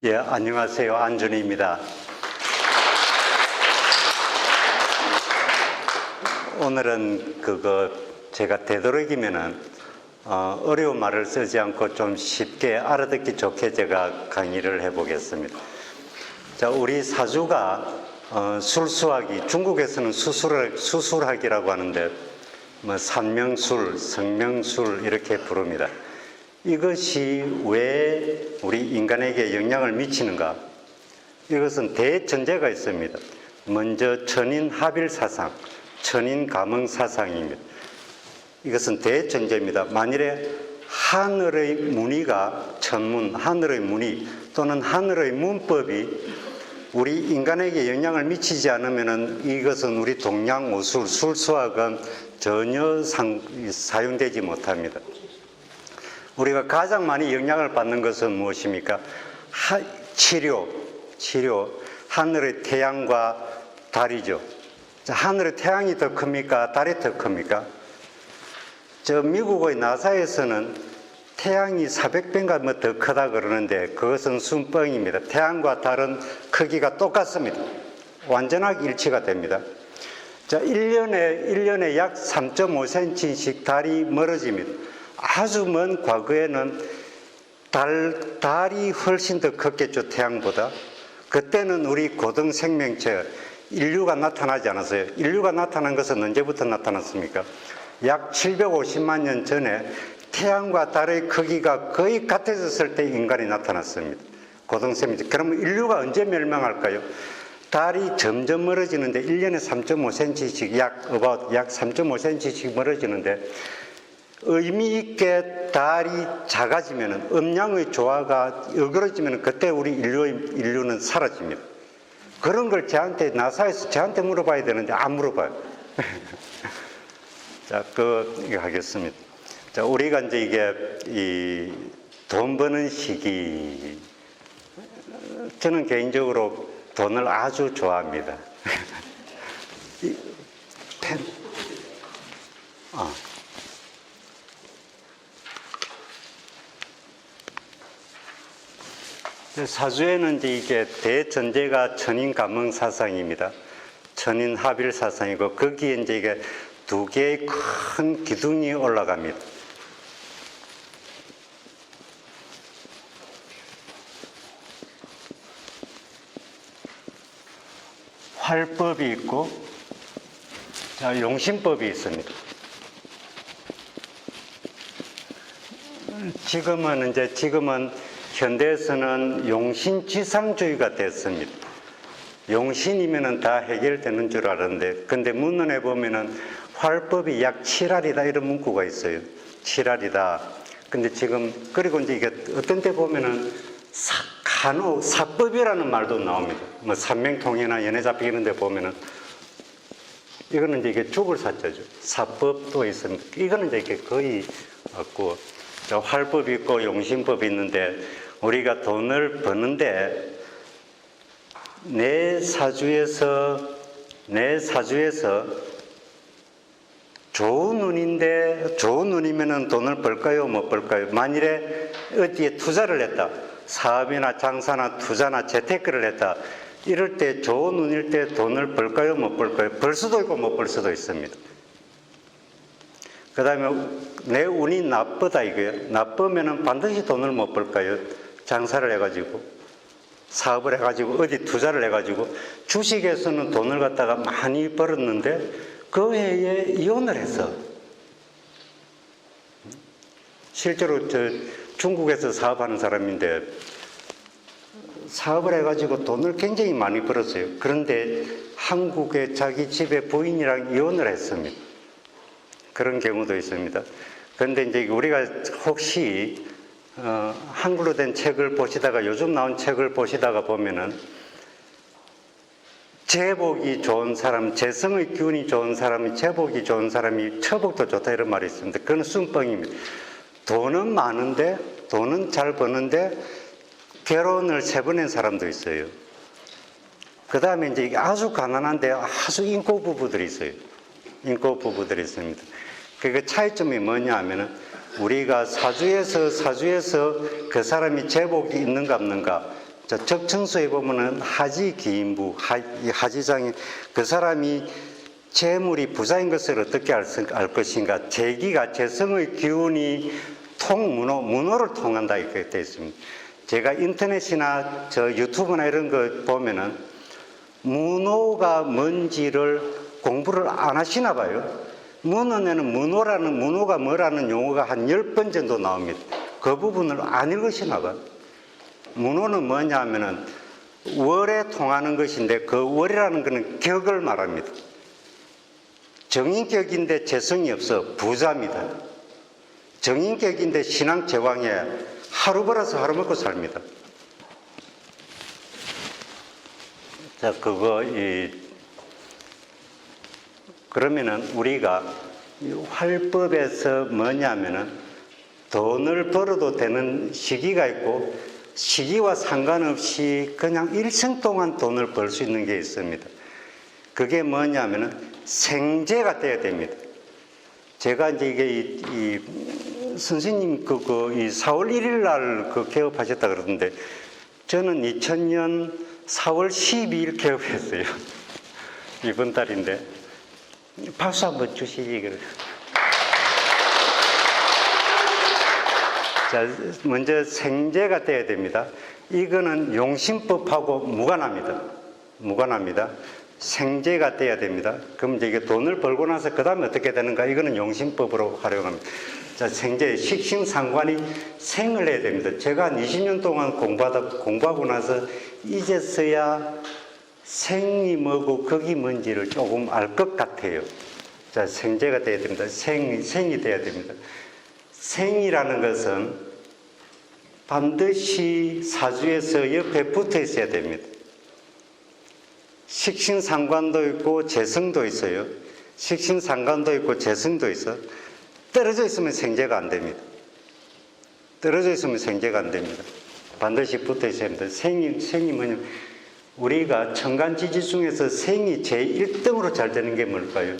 예, 안녕하세요. 안준희입니다. 오늘은 제가 되도록이면은 어려운 말을 쓰지 않고 좀 쉽게 알아듣기 좋게 제가 강의를 해보겠습니다. 자, 우리 사주가 술수학이, 중국에서는 수술학이라고 하는데 산명술, 성명술 이렇게 부릅니다. 이것이 왜 우리 인간에게 영향을 미치는가? 이것은 대전제가 있습니다. 먼저 천인합일사상, 천인가몽사상입니다. 이것은 대전제입니다. 만일에 하늘의 무늬가 천문, 하늘의 무늬 또는 하늘의 문법이 우리 인간에게 영향을 미치지 않으면 이것은 우리 동양오술, 술수학은 전혀 사용되지 못합니다. 우리가 가장 많이 영향을 받는 것은 무엇입니까? 치료, 하늘의 태양과 달이죠. 자, 하늘의 태양이 더 큽니까? 달이 더 큽니까? 미국의 나사에서는 태양이 400배인가 더 크다 그러는데 그것은 순뻥입니다. 태양과 달은 크기가 똑같습니다. 완전하게 일치가 됩니다. 자, 1년에 약 3.5cm씩 달이 멀어집니다. 아주 먼 과거에는 달이 훨씬 더 컸겠죠, 태양보다. 그때는 우리 고등 생명체, 인류가 나타나지 않았어요. 인류가 나타난 것은 언제부터 나타났습니까? 약 750만 년 전에 태양과 달의 크기가 거의 같아졌을 때 인간이 나타났습니다. 고등 생명체. 그러면 인류가 언제 멸망할까요? 달이 점점 멀어지는데 1년에 3.5cm씩 약 3.5cm씩 멀어지는데 의미 있게 달이 작아지면 음양의 조화가 어그러지면 그때 우리 인류는 사라집니다. 그런 걸 나사에서 저한테 물어봐야 되는데 안 물어봐요. 자, 이거 하겠습니다. 자, 우리가 이제 이게 돈 버는 시기, 저는 개인적으로 돈을 아주 좋아합니다. 사주에는 이제 이게 대전제가 천인가몽사상입니다. 천인합일사상이고 거기에 이제 이게 두 개의 큰 기둥이 올라갑니다. 활법이 있고, 자, 용신법이 있습니다. 지금은 현대에서는 용신지상주의가 됐습니다. 용신이면은 다 해결되는 줄 알았는데, 근데 문헌에 보면은 활법이 약 7알이다 이런 문구가 있어요. 7알이다. 근데 그리고 이제 이게 어떤 때 보면은 사법이라는 말도 나옵니다. 삼명통이나 연애잡기 이런 데 보면은 이거는 이제 이게 죽을 사자죠. 사법도 있습니다. 이거는 이제 이게 거의 없고, 활법이 있고 용신법이 있는데 우리가 돈을 버는데 내 사주에서 좋은 운이면은 돈을 벌까요, 못 벌까요? 만일에 어디에 투자를 했다, 사업이나 장사나 투자나 재테크를 했다, 이럴 때 좋은 운일 때 돈을 벌까요, 못 벌까요? 벌 수도 있고 못 벌 수도 있습니다. 그 다음에 내 운이 나쁘다 이거예요. 나쁘면은 반드시 돈을 못 벌까요? 장사를 해가지고, 사업을 해가지고, 어디 투자를 해가지고, 주식에서는 돈을 갖다가 많이 벌었는데 그 해에 이혼을 했어. 실제로 중국에서 사업하는 사람인데 사업을 해가지고 돈을 굉장히 많이 벌었어요. 그런데 한국에 자기 집에 부인이랑 이혼을 했습니다. 그런 경우도 있습니다. 그런데 이제 우리가 혹시 한글로 된 책을 보시다가, 요즘 나온 책을 보시다가 보면은 제복이 좋은 사람, 재성의 기운이 좋은 사람이, 제복이 좋은 사람이 처복도 좋다 이런 말이 있습니다. 그건 순뻥입니다. 돈은 많은데, 돈은 잘 버는데 결혼을 3번 한 사람도 있어요. 그 다음에 이제 아주 가난한데 아주 인고 부부들이 있어요. 인고 부부들이 있습니다. 그 차이점이 뭐냐 하면은 우리가 사주에서 그 사람이 제복이 있는가 없는가, 자, 적청소에 보면은 하지 기인부, 이 하지장인 그 사람이 재물이 부자인 것을 어떻게 알 것인가? 재기가 재성의 기운이 문호를 통한다 이렇게 되어 있습니다. 제가 인터넷이나 저 유튜브나 이런 거 보면은 문호가 뭔지를 공부를 안 하시나 봐요. 문헌에는 문호가 뭐라는 용어가 한 10번 정도 나옵니다. 그 부분을 안 읽으시나 봐요. 문호는 뭐냐 하면은 월에 통하는 것인데 그 월이라는 것은 격을 말합니다. 정인격인데 재성이 없어 부자입니다. 정인격인데 신앙 제왕에 하루 벌어서 하루 먹고 삽니다. 자, 그러면은 우리가 이 활법에서 뭐냐면은 돈을 벌어도 되는 시기가 있고 시기와 상관없이 그냥 일생 동안 돈을 벌 수 있는 게 있습니다. 그게 뭐냐면은 생재가 돼야 됩니다. 제가 이제 이게 선생님 이 4월 1일 날 개업하셨다 그러던데 저는 2000년 4월 12일 개업했어요. 이번 달인데 박수 한번 주시지 그래. 자, 먼저 생재가 돼야 됩니다. 이거는 용신법하고 무관합니다. 생재가 돼야 됩니다. 그럼 이제 이게 돈을 벌고 나서 그 다음에 어떻게 되는가? 이거는 용신법으로 활용합니다. 자, 생재, 식신상관이 생을 해야 됩니다. 제가 한 20년 동안 공부하고 나서 이제서야 생이 뭐고 극이 뭔지를 조금 알 것 같아요. 자, 생재가 돼야 됩니다. 생이 돼야 됩니다. 생이라는 것은 반드시 사주에서 옆에 붙어 있어야 됩니다. 식신상관도 있고 재성도 있어요. 식신상관도 있고 재성도 있어. 떨어져 있으면 생재가 안 됩니다. 떨어져 있으면 생재가 안 됩니다. 반드시 붙어 있어야 합니다. 생이 뭐냐면 우리가 천간지지 중에서 생이 제1등으로 잘 되는 게 뭘까요?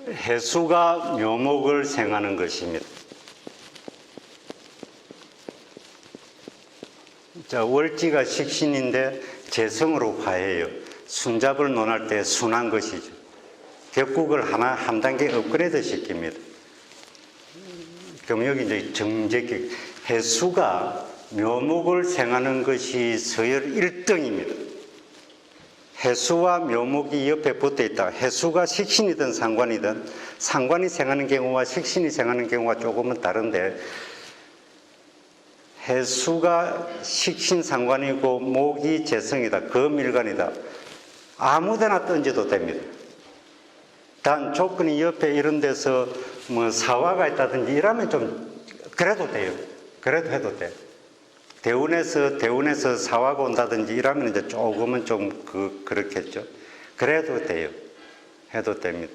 해수가 묘목을 생하는 것입니다. 자, 월지가 식신인데 재성으로 화해요. 순잡을 논할 때 순한 것이죠. 격국을 한 단계 업그레이드 시킵니다. 그럼 여기 이제 정제격, 해수가 묘목을 생하는 것이 서열 1등입니다. 해수와 묘목이 옆에 붙어 있다. 해수가 식신이든 상관이든 상관이 생하는 경우와 식신이 생하는 경우가 조금은 다른데 해수가 식신 상관이고 목이 재성이다. 금일간이다. 아무데나 던져도 됩니다. 단 조건이 옆에 이런 데서 뭐 사화가 있다든지 이러면 좀 그래도 돼요. 그래도 해도 돼. 대운에서 사화가 온다든지 이러면 이제 조금은 좀 그렇겠죠. 그래도 돼요. 해도 됩니다.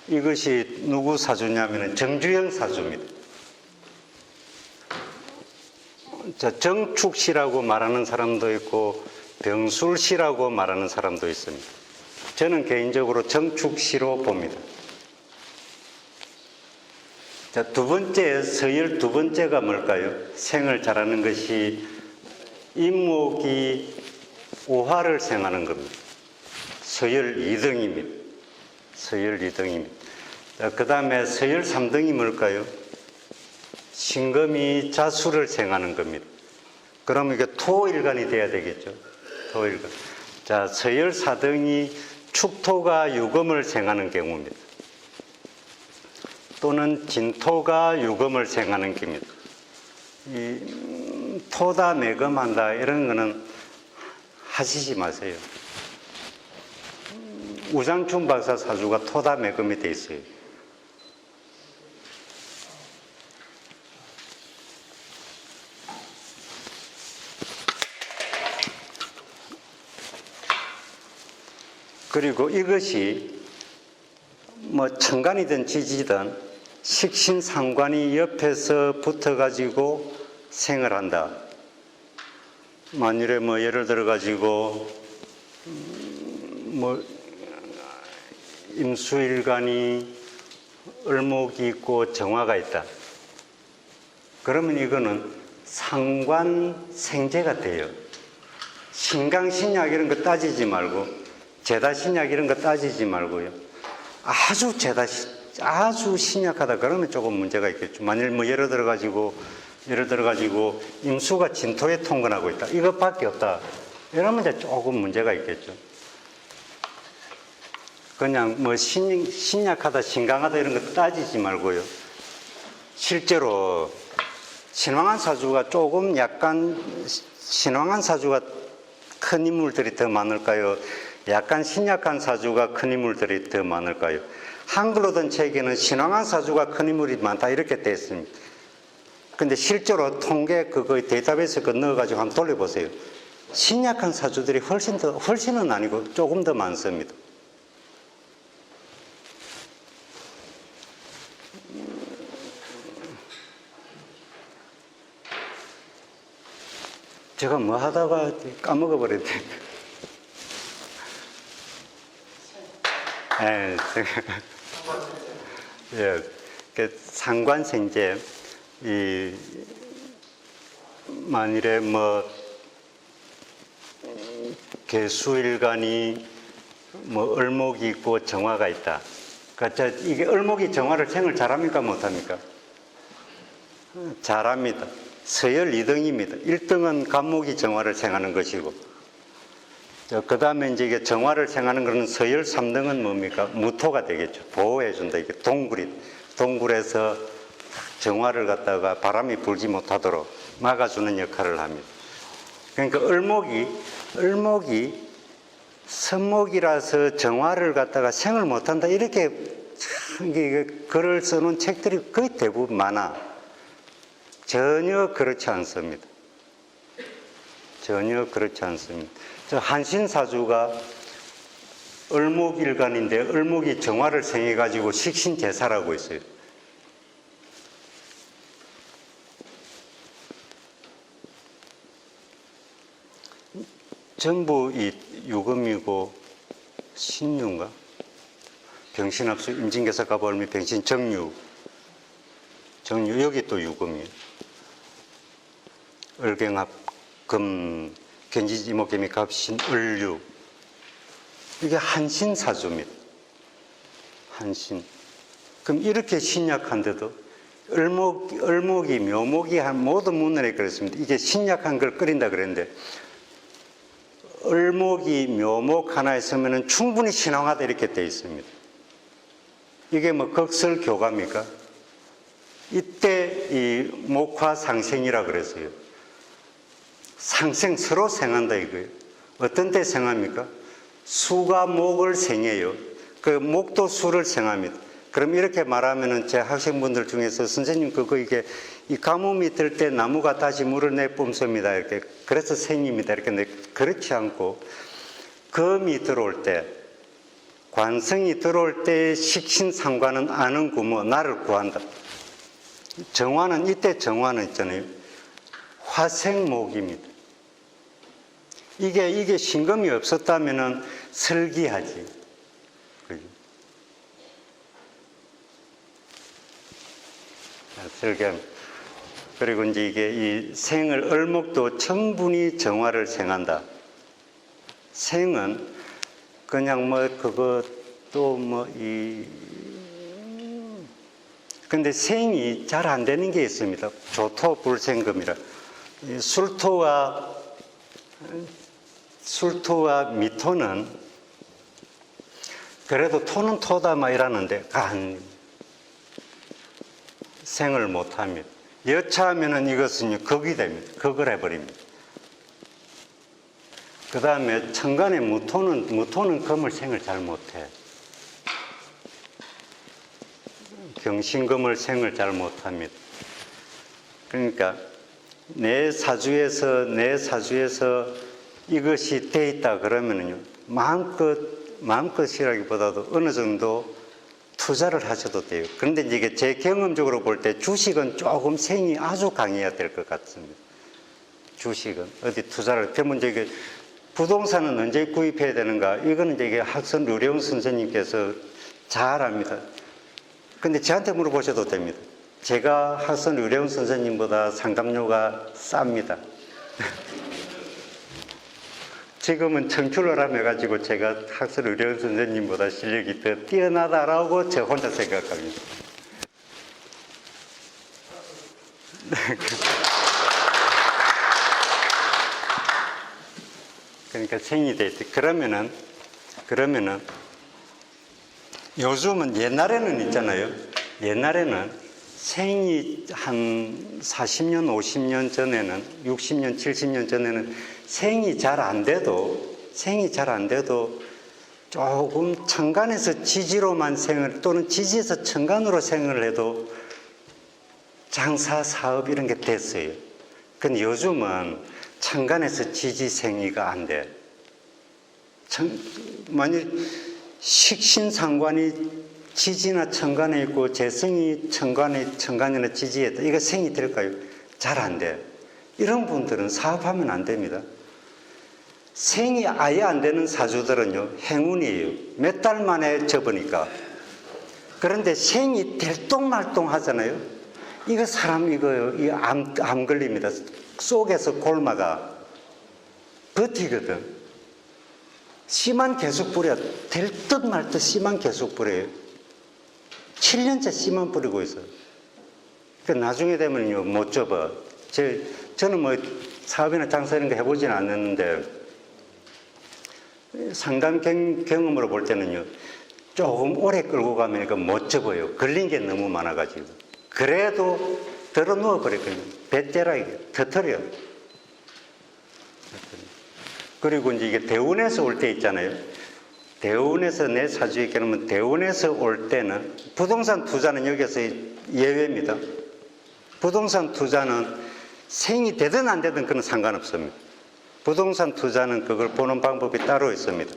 이것이 누구 사주냐면 정주영 사주입니다. 자, 정축시라고 말하는 사람도 있고 병술시라고 말하는 사람도 있습니다. 저는 개인적으로 정축시로 봅니다. 자, 서열 두 번째가 뭘까요? 생을 잘하는 것이 임목이 오화를 생하는 겁니다. 서열 2등입니다. 서열 2등입니다. 자, 그 다음에 서열 3등이 뭘까요? 신금이 자수를 생하는 겁니다. 그럼 이게 토일간이 돼야 되겠죠. 토일간. 자, 서열 4등이 축토가 유금을 생하는 경우입니다. 또는 진토가 유금을 생하는 경우입니다. 이 토다 매금한다 이런 거는 하시지 마세요. 우장춘 박사 사주가 토다 매금이 돼 있어요. 그리고 이것이 뭐 천간이든 지지든 식신상관이 옆에서 붙어가지고 생을 한다. 만일에 뭐 예를 들어가지고 뭐 임수일간이 을목이 있고 정화가 있다. 그러면 이거는 상관생재가 돼요. 신강신약 이런 거 따지지 말고, 제다신약 이런 거 따지지 말고요. 아주 신약하다 그러면 조금 문제가 있겠죠. 만일 뭐 예를 들어 가지고 임수가 진토에 통근하고 있다. 이것밖에 없다. 이러면 이제 조금 문제가 있겠죠. 그냥 뭐 신약하다, 신강하다 이런 거 따지지 말고요. 실제로 신왕한 사주가 조금 약간 신왕한 사주가 큰 인물들이 더 많을까요? 약간 신약한 사주가 큰 인물들이 더 많을까요? 한글로 된 책에는 신왕한 사주가 큰 인물이 많다 이렇게 되어 있습니다. 근데 실제로 통계 그거 데이터베이스 그 넣어가지고 한번 돌려보세요. 신약한 사주들이 훨씬은 아니고 조금 더 많습니다. 제가 뭐 하다가 까먹어 버렸네. 예, 상관생재, 만일에 뭐, 개수일간이 뭐, 을목이 있고 정화가 있다. 그러니까 이게 을목이 정화를 생을 잘합니까? 못합니까? 잘합니다. 서열 2등입니다. 1등은 간목이 정화를 생하는 것이고, 그 다음에 이제 이게 정화를 생하는 것은 서열 3등은 뭡니까? 무토가 되겠죠. 보호해준다. 이게 동굴에서 정화를 갖다가 바람이 불지 못하도록 막아주는 역할을 합니다. 그러니까 을목이 선목이라서 정화를 갖다가 생을 못한다. 이렇게 글을 써놓은 책들이 거의 대부분 많아. 전혀 그렇지 않습니다. 전혀 그렇지 않습니다. 저 한신사주가 을목일간인데 을목이 정화를 생해가지고 식신제사라고 있어요. 전부 이 유금이고 신유인가? 병신합수 임진개사 갑을미 병신 정유 여기 또 유금이에요. 을경합 금 견지지목개미 갑신 을류 이게 한신사주입니다. 한신. 그럼 이렇게 신약한데도 을목이 묘목이 한 모든 문헌에 그랬습니다. 이게 신약한 걸 끓인다 그랬는데 을목이 묘목 하나 있으면 충분히 신왕하다 이렇게 되어 있습니다. 이게 뭐 극설교갑니까? 이때 이 목화상생이라 그랬어요. 상생 서로 생한다 이거예요. 어떤 때 생합니까? 수가 목을 생해요. 그 목도 수를 생합니다. 그럼 이렇게 말하면은 제 학생분들 중에서 선생님 그거 이게 이 가뭄이 들 때 나무가 다시 물을 내뿜습니다. 이렇게 그래서 생입니다. 이렇게 그렇지 않고 금이 들어올 때 관성이 들어올 때 식신상관은 아는 구모 나를 구한다. 정화는 이때 정화는 있잖아요. 화생목입니다. 이게 신금이 없었다면은 설기하지. 설기합니다. 그리고 이제 이게 이 생을 을목도 충분히 정화를 생한다. 생은 그냥 뭐 그것도 뭐 근데 생이 잘 안 되는 게 있습니다. 조토불생금이라. 술토와 미토는 그래도 토는 토다 막 이러는데 생을 못합니다. 여차하면은 이것은 극이 됩니다. 극을 해버립니다. 그 다음에 천간의 무토는 금을 생을 잘 못해. 경신금을 생을 잘 못합니다. 그러니까 내 사주에서 이것이 돼 있다 그러면요 마음껏이라기보다도 어느 정도 투자를 하셔도 돼요. 그런데 이게 제 경험적으로 볼 때 주식은 조금 생이 아주 강해야 될 것 같습니다. 주식은 어디 투자를 그러면 이제 부동산은 언제 구입해야 되는가? 이거는 이제 학선 류령 선생님께서 잘 압니다. 근데 저한테 물어보셔도 됩니다. 제가 학선 의료원 선생님보다 상담료가 쌉니다. 지금은 청출어람 해가지고 제가 학선 의료원 선생님보다 실력이 더 뛰어나다라고 저 혼자 생각합니다. 그러니까 생이 돼. 그러면은 요즘은 옛날에는 있잖아요. 옛날에는 생이 한 40년, 50년 전에는 60년, 70년 전에는 생이 잘 안 돼도 조금 천간에서 지지로만 생을 또는 지지에서 천간으로 생을 해도 장사, 사업 이런 게 됐어요. 근데 요즘은 천간에서 지지생이가 안 돼. 만일 식신상관이 지지나 천간에 있고 재성이 천간이나 지지에 있다. 이거 생이 될까요? 잘 안 돼. 이런 분들은 사업하면 안 됩니다. 생이 아예 안 되는 사주들은요, 행운이에요. 몇 달 만에 접으니까. 그런데 생이 들똥말똥 하잖아요. 이거 사람 이거 암 걸립니다. 속에서 골마가 버티거든. 씨만 계속 뿌려. 될 듯 말 듯 씨만 계속 뿌려요. 7년째 씨만 뿌리고 있어요. 그 나중에 되면요, 못 접어. 저는 뭐 사업이나 장사 이런 거 해보지는 않았는데, 상담 경험으로 볼 때는요, 조금 오래 끌고 가면 못 접어요. 걸린 게 너무 많아가지고. 그래도 들어 누워버렸거든요. 배째라 이게 터뜨려. 그리고 이제 이게 대운에서 올 때 있잖아요. 대운에서 내 사주에 깨놓으면 대운에서 올 때는 부동산 투자는 여기서 예외입니다. 부동산 투자는 생이 되든 안 되든 그건 상관없습니다. 부동산 투자는 그걸 보는 방법이 따로 있습니다.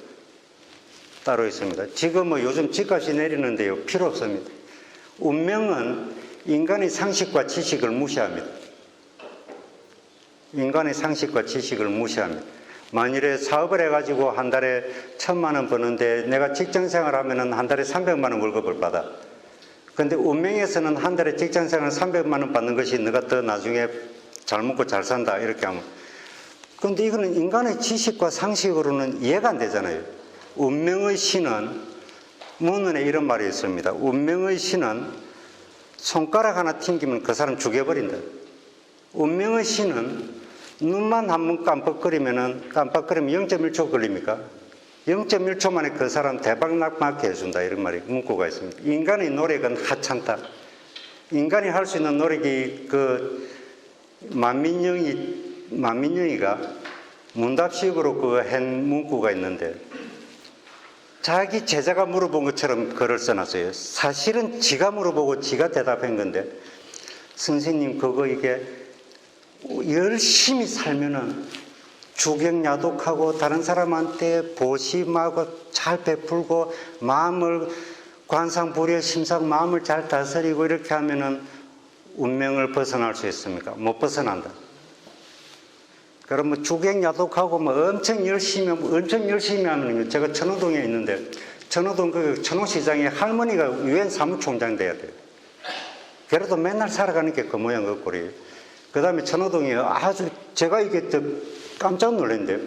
따로 있습니다. 지금 뭐 요즘 집값이 내리는데요, 필요 없습니다. 운명은 인간의 상식과 지식을 무시합니다. 인간의 상식과 지식을 무시합니다. 만일에 사업을 해가지고 한 달에 1,000만 원 버는데 내가 직장생활 하면은 한 달에 300만 원 월급을 받아. 근데 운명에서는 한 달에 직장생활 300만 원 받는 것이 너가 더 나중에 잘 먹고 잘 산다 이렇게 하면. 근데 이거는 인간의 지식과 상식으로는 이해가 안 되잖아요. 운명의 신은, 문헌에 이런 말이 있습니다. 운명의 신은 손가락 하나 튕기면 그 사람 죽여버린다. 운명의 신은 눈만 한 번 깜빡거리면 0.1초 걸립니까? 0.1초 만에 그 사람 대박 낙마하게 해준다. 이런 말이 문구가 있습니다. 인간의 노력은 하찮다. 인간이 할 수 있는 노력이 만민영이가 문답식으로 한 문구가 있는데 자기 제자가 물어본 것처럼 글을 써놨어요. 사실은 지가 물어보고 지가 대답한 건데 선생님 그거 이게 열심히 살면은 주경야독하고 다른 사람한테 보심하고 잘 베풀고 마음을 관상불여 심상 마음을 잘 다스리고 이렇게 하면은 운명을 벗어날 수 있습니까? 못 벗어난다. 그럼 뭐 주경야독하고 뭐 엄청 열심히 하면 제가 천호동에 있는데 천호동 그 천호시장에 할머니가 유엔 사무총장 돼야 돼요. 그래도 맨날 살아가는 게 그 모양 그 꼴이에요. 그 다음에 천호동이 아주 제가 이게 깜짝 놀랐는데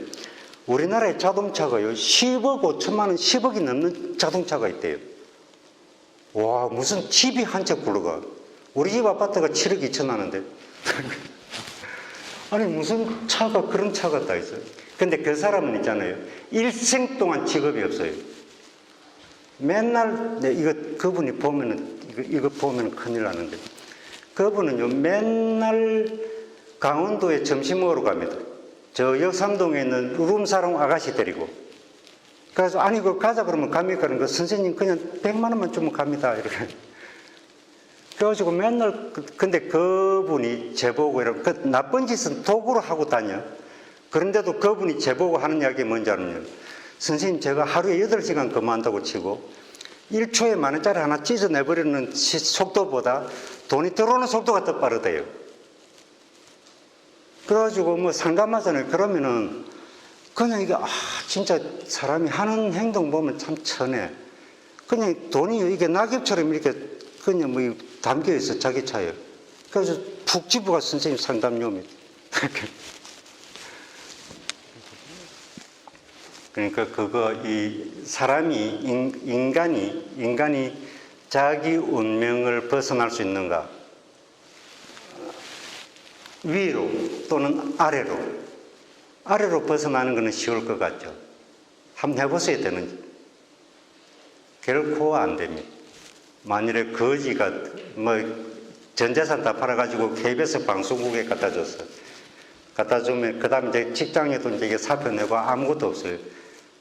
우리나라의 자동차가요 10억 5천만 원 10억이 넘는 자동차가 있대요. 와 무슨 집이 한 채 굴러가. 우리 집 아파트가 7억 2천 하는데 아니 무슨 차가 그런 차가 다 있어요. 근데 그 사람은 있잖아요 일생 동안 직업이 없어요. 맨날 그분이 보면은 이거 보면 큰일 나는데 그분은요 맨날 강원도에 점심 먹으러 갑니다. 저 역삼동에 있는 룸사롱 아가씨 데리고. 그래서 아니 그거 가자 그러면 갑니까? 그러니까 선생님 그냥 100만 원만 주면 갑니다 이렇게. 그래가지고 맨날 근데 그분이 제보고 이러면 그 나쁜 짓은 도구로 하고 다녀. 그런데도 그분이 제보고 하는 이야기 뭔지 아느냐. 선생님 제가 하루에 8시간 근무한다고 치고 1초에 10,000원짜리 하나 찢어내버리는 속도보다 돈이 들어오는 속도가 더 빠르대요. 그래가지고 뭐 상담하잖아요. 그러면은 그냥 이게 진짜 사람이 하는 행동 보면 참 천해. 그냥 돈이 이게 낙엽처럼 이렇게 그냥 뭐 담겨있어, 자기 차에. 그래서 푹 집어가 선생님 상담료입니다. 그러니까 사람이, 인간이 자기 운명을 벗어날 수 있는가? 위로 또는 아래로. 아래로 벗어나는 것은 쉬울 것 같죠. 한번 해보셔야 되는지. 결코 안 됩니다. 만일에 거지가 전 재산 다 팔아가지고 KBS 방송국에 갖다 줬어. 갖다 주면 그 다음에 이제 직장에도 이제 사표 내고 아무것도 없어요.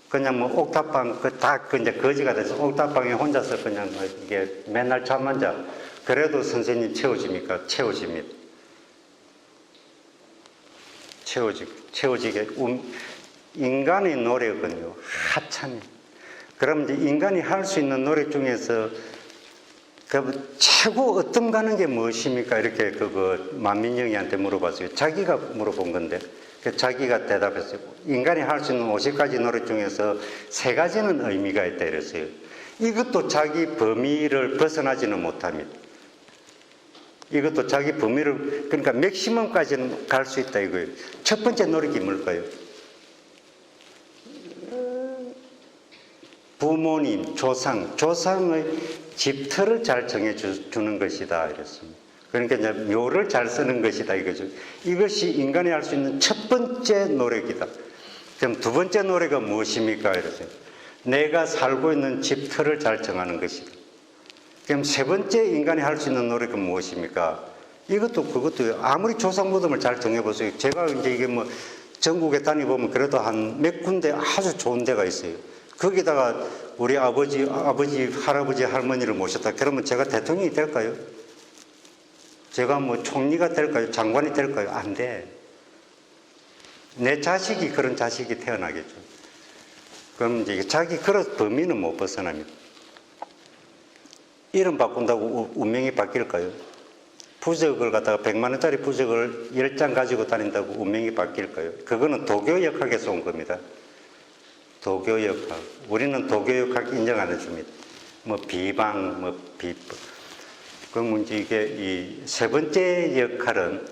그냥 뭐 옥탑방 이제 거지가 돼서 옥탑방에 혼자서 그냥 이게 맨날 잠만 자. 그래도 선생님 채워집니까? 채워집니다. 채워지게. 인간의 노력은요, 하찮아요. 그럼 이제 인간이 할 수 있는 노력 중에서 최고 어떤 가는 게 무엇입니까? 이렇게 만민영이한테 물어봤어요. 자기가 물어본 건데, 자기가 대답했어요. 인간이 할 수 있는 50가지 노력 중에서 3가지는 의미가 있다 이랬어요. 이것도 자기 범위를 벗어나지는 못합니다. 이것도 자기 범위를, 그러니까 맥시멈까지는 갈 수 있다 이거예요. 첫 번째 노력이 뭘까요? 부모님, 조상의 집터를 잘 정해주는 것이다 이랬습니다. 그러니까 이제 묘를 잘 쓰는 것이다 이거죠. 이것이 인간이 할 수 있는 첫 번째 노력이다. 그럼 두 번째 노력은 무엇입니까? 이랬어요. 내가 살고 있는 집터를 잘 정하는 것이다. 그럼 세 번째 인간이 할 수 있는 노력은 무엇입니까? 그것도 아무리 조상 무덤을 잘 정해보세요. 제가 이제 이게 뭐 전국에 다니보면 그래도 한 몇 군데 아주 좋은 데가 있어요. 거기다가 우리 아버지, 할아버지, 할머니를 모셨다. 그러면 제가 대통령이 될까요? 제가 뭐 총리가 될까요? 장관이 될까요? 안 돼. 내 자식이 그런 자식이 태어나겠죠. 그럼 이제 자기 그런 범위는 못 벗어납니다. 이름 바꾼다고 운명이 바뀔까요? 부적을 갖다가 100만 원짜리 부적을 10장 가지고 다닌다고 운명이 바뀔까요? 그거는 도교역학에서 온 겁니다. 도교역학. 우리는 도교역학 인정 안 해줍니다. 비방, 비법. 그러면 이게 이 세 번째 역할은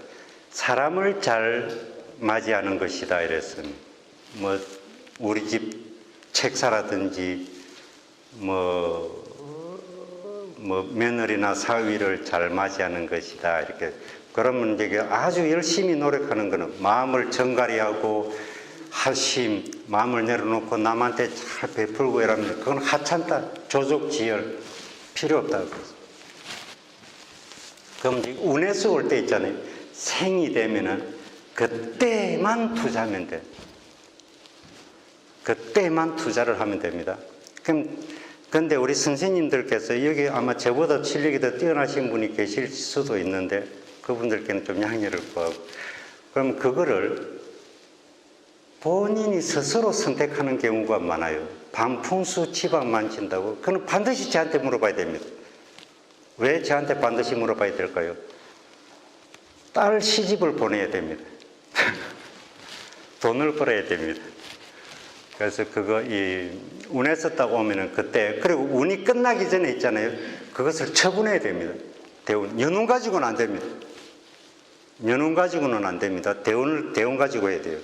사람을 잘 맞이하는 것이다 이랬습니다. 우리 집 책사라든지 며느리나 사위를 잘 맞이하는 것이다 이렇게. 그러면 이제 아주 열심히 노력하는 것은 마음을 정갈이하고 하심, 마음을 내려놓고 남한테 잘 베풀고 이러면 그건 하찮다. 조족지열 필요 없다고. 그럼 이제 운에서 올 때 있잖아요. 생이 되면은 그때만 투자하면 돼. 그때만 투자를 하면 됩니다. 근데 우리 선생님들께서 여기 아마 저보다 실력이 더 뛰어나신 분이 계실 수도 있는데 그분들께는 좀 양해를 구하고, 그럼 그거를 본인이 스스로 선택하는 경우가 많아요. 반풍수 지방 만진다고? 그건 반드시 저한테 물어봐야 됩니다. 왜 저한테 반드시 물어봐야 될까요? 딸 시집을 보내야 됩니다. 돈을 벌어야 됩니다. 그래서 운에서 딱 오면은 그때, 그리고 운이 끝나기 전에 있잖아요. 그것을 처분해야 됩니다. 대운. 연운 가지고는 안 됩니다. 연운 가지고는 안 됩니다. 대운 가지고 해야 돼요.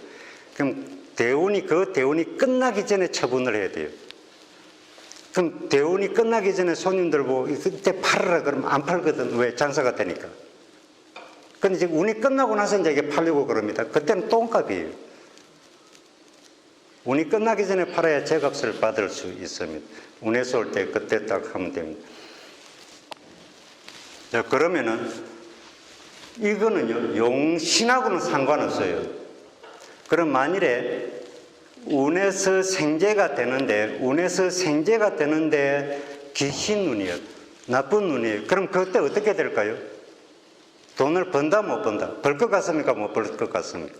그럼 대운이 끝나기 전에 처분을 해야 돼요. 그럼 대운이 끝나기 전에 손님들 보고 그때 팔으라 그러면 안 팔거든. 왜? 장사가 되니까. 근데 이제 운이 끝나고 나서 이제 이게 팔려고 그럽니다. 그때는 똥값이에요. 운이 끝나기 전에 팔아야 제값을 받을 수 있습니다. 운에서 올 때 그때 딱 하면 됩니다. 자, 그러면은 이거는요, 용신하고는 상관없어요. 그럼 만일에 운에서 생재가 되는데 귀신 눈이에요. 나쁜 눈이에요. 그럼 그때 어떻게 될까요? 돈을 번다 못 번다? 벌 것 같습니까? 못 벌 것 같습니까?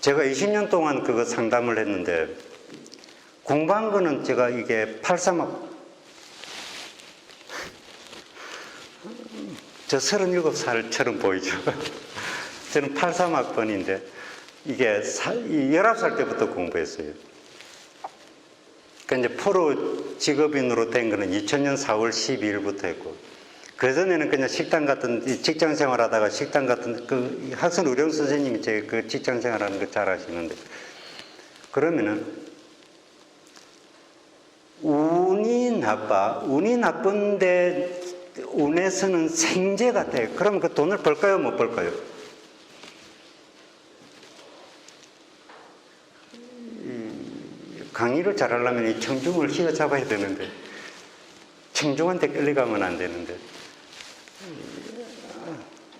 제가 20년 동안 그거 상담을 했는데 공부한 거는 제가 이게 83학 저 37살처럼 보이죠. 저는 83학번인데 이게 19살 때부터 공부했어요. 이제 프로 직업인으로 된 거는 2000년 4월 12일부터 했고, 그전에는 그냥 식당 같은, 직장 생활하다가 식당 같은, 그 학생 의료 선생님이 제 그 직장 생활하는 거 잘 아시는데, 그러면은, 운이 나쁜데, 운에서는 생재가 돼. 그럼 그 돈을 벌까요, 못 벌까요? 강의를 잘하려면 이 청중을 휘어잡아야 되는데, 청중한테 끌려가면 안 되는데,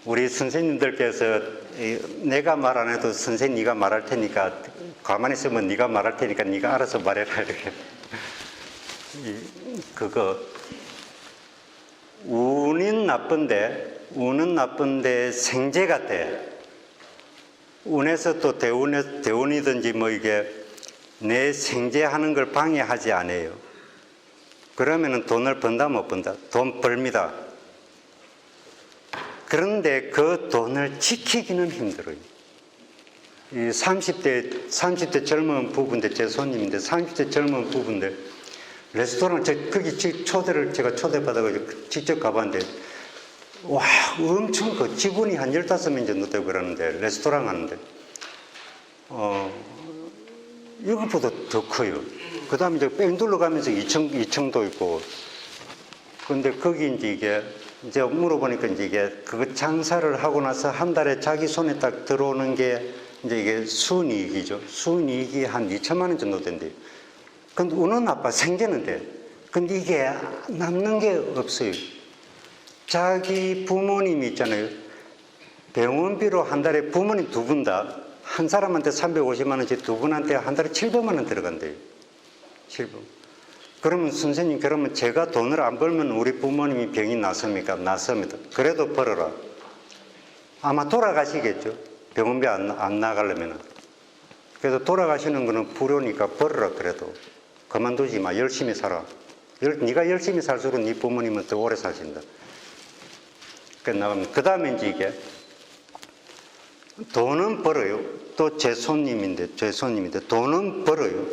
우리 선생님들께서 내가 말 안 해도 선생님 네가 말할 테니까 가만히 있으면 네가 말할 테니까 네가 알아서 말해라 이렇게. 그거 운은 나쁜데 생재가 돼. 운에서 또 대운이든지 뭐 이게 내 생재하는 걸 방해하지 않아요. 그러면은 돈을 번다 못 번다? 돈 벌입니다. 그런데 그 돈을 지키기는 힘들어요. 이 30대 젊은 부부인데, 제 손님인데, 30대 젊은 부부인데, 레스토랑, 거기 제가 초대받아가지고 직접 가봤는데, 와, 엄청 직원이 한 15명 정도 되고 그러는데, 레스토랑 하는데, 이것보다 더 커요. 그 다음에 이제 뺑 둘러가면서 2층도 있고, 근데 거기 이제 물어보니까 이게 그 장사를 하고 나서 한 달에 자기 손에 딱 들어오는 게 이제 이게 순이익이죠. 순이익이 한 2천만 원 정도 된대요. 근데 운은 나빠, 생계는 돼. 근데 이게 남는 게 없어요. 자기 부모님이 있잖아요. 병원비로 한 달에 부모님 두 분 다 한 사람한테 350만 원씩 두 분한테 한 달에 700만 원 들어간대요. 700. 그러면 선생님, 그러면 제가 돈을 안 벌면 우리 부모님이 병이 났습니까? 났습니다. 그래도 벌어라. 아마 돌아가시겠죠. 병원비 안 나가려면. 그래서 돌아가시는 거는 불효니까 벌어라. 그래도 그만두지 마. 열심히 살아. 네가 열심히 살수록 네 부모님은 더 오래 사신다. 그 다음에 이게 돈은 벌어요. 또 제 손님인데 돈은 벌어요.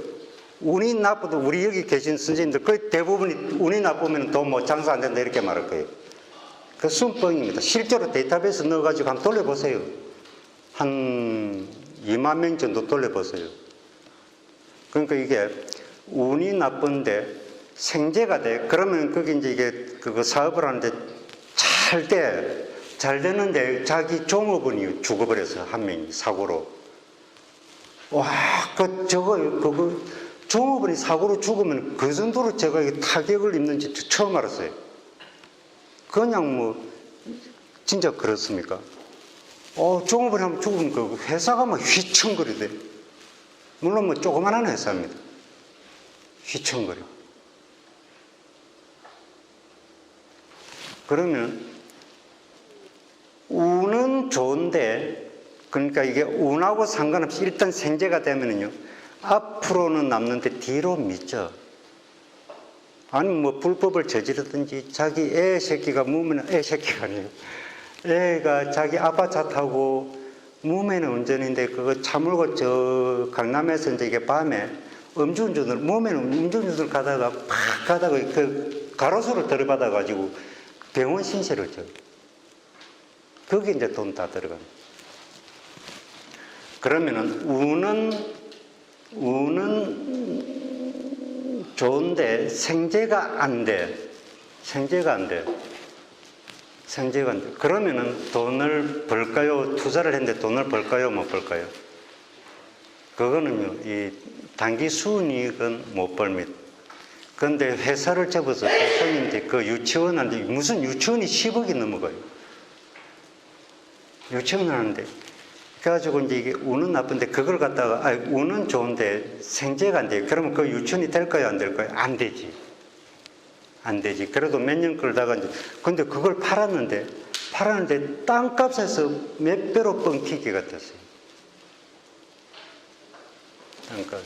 운이 나쁘도 우리 여기 계신 선생님들 거의 대부분이 운이 나쁘면 돈 뭐 장사 안 된다 이렇게 말할 거예요. 그 순뻥입니다. 실제로 데이터베이스 넣어가지고 한번 돌려보세요. 한 2만 명 정도 돌려보세요. 그러니까 이게 운이 나쁜데 생재가 돼. 그러면 거기 이제 이게 그거 사업을 하는데 잘 되는데 자기 종업원이 죽어버려서 한 명이 사고로. 와, 그거 종업원이 사고로 죽으면 그 정도로 제가 타격을 입는지 처음 알았어요. 그냥 뭐 진짜 그렇습니까? 종업원이 한번 죽으면 그 회사가 막 휘청거리대. 물론 뭐 조그만한 회사입니다. 휘청거려. 그러면 운은 좋은데, 그러니까 이게 운하고 상관없이 일단 생재가 되면은요, 앞으로는 남는데 뒤로 미쳐. 아니면 뭐 불법을 저지르든지 자기 애 새끼가 무면 애 새끼가 아니에요. 애가 자기 아빠 차 타고 무면은 운전인데 그거 차 몰고 저 강남에서 이제 이게 밤에 음주운전을 가다가 그 가로수를 들이받아가지고 병원 신세를 져. 거기 이제 돈 다 들어갑니다. 그러면은 운은 좋은데 생재가 안 돼. 그러면은 돈을 벌까요? 투자를 했는데 돈을 벌까요? 못 벌까요? 그거는요, 이 단기 수익은 못 벌입니다. 그런데 회사를 접어서 손님한테 그 유치원한테 무슨 유치원이 10억이 넘어가요. 유치원 하는데. 그래가지고 이제 이게 운은 나쁜데 그걸 갖다가, 운은 좋은데 생재가 안 돼요. 그러면 그 유치원이 될까요? 안 될까요? 안 되지. 그래도 몇 년 끌다가 이제, 근데 그걸 팔았는데 땅값에서 몇 배로 뻥튀기 같았어요. 땅값.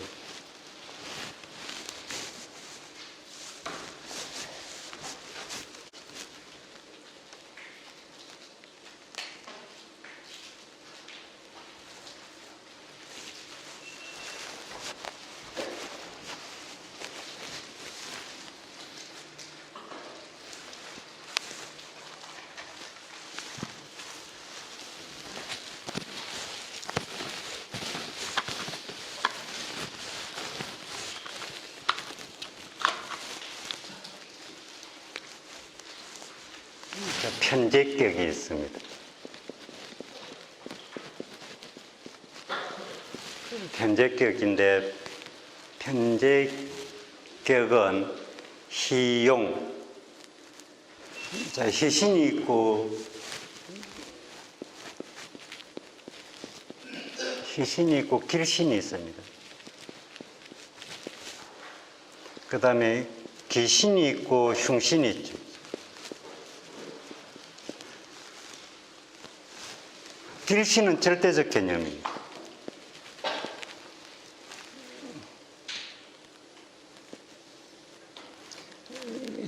편제격이 있습니다. 편제격인데 편제격은 희용, 자, 희신이 있고 길신이 있습니다. 그 다음에 기신이 있고 흉신이 있죠. 길신은 절대적 개념입니다.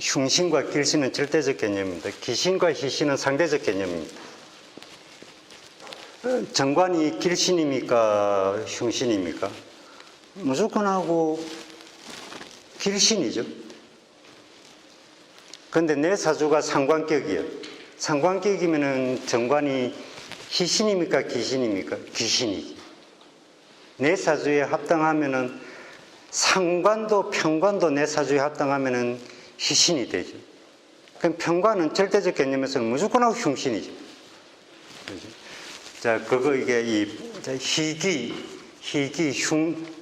흉신과 길신은 절대적 개념입니다. 기신과 희신은 상대적 개념입니다. 정관이 길신입니까? 흉신입니까? 무조건 하고 길신이죠. 그런데 내 사주가 상관격이에요. 상관격이면은 정관이 희신입니까? 기신입니까? 귀신이지. 내 사주에 합당하면은 상관도 편관도 내 사주에 합당하면은 희신이 되죠. 그럼 편관은 절대적 개념에서는 무조건 하고 흉신이죠. 그렇죠? 자, 그거 이게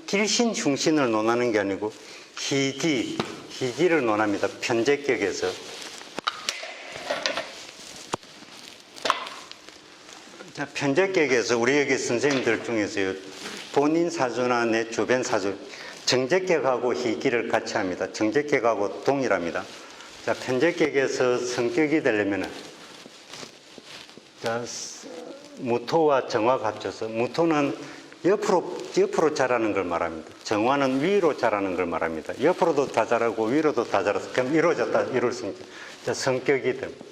길신, 흉신을 논하는 게 아니고 희기를 논합니다. 편제격에서. 자, 편제격에서 우리 여기 선생님들 중에서 본인 사주나 내 주변 사주, 정제격하고 희기를 같이 합니다. 정제격하고 동일합니다. 자, 편제격에서 성격이 되려면은, 자, 무토와 정화가 합쳐서, 무토는 옆으로 자라는 걸 말합니다. 정화는 위로 자라는 걸 말합니다. 옆으로도 다 자라고 위로도 다 자라서, 그럼 이루어졌다, 이룰 수 있죠. 자, 성격이 됩니다.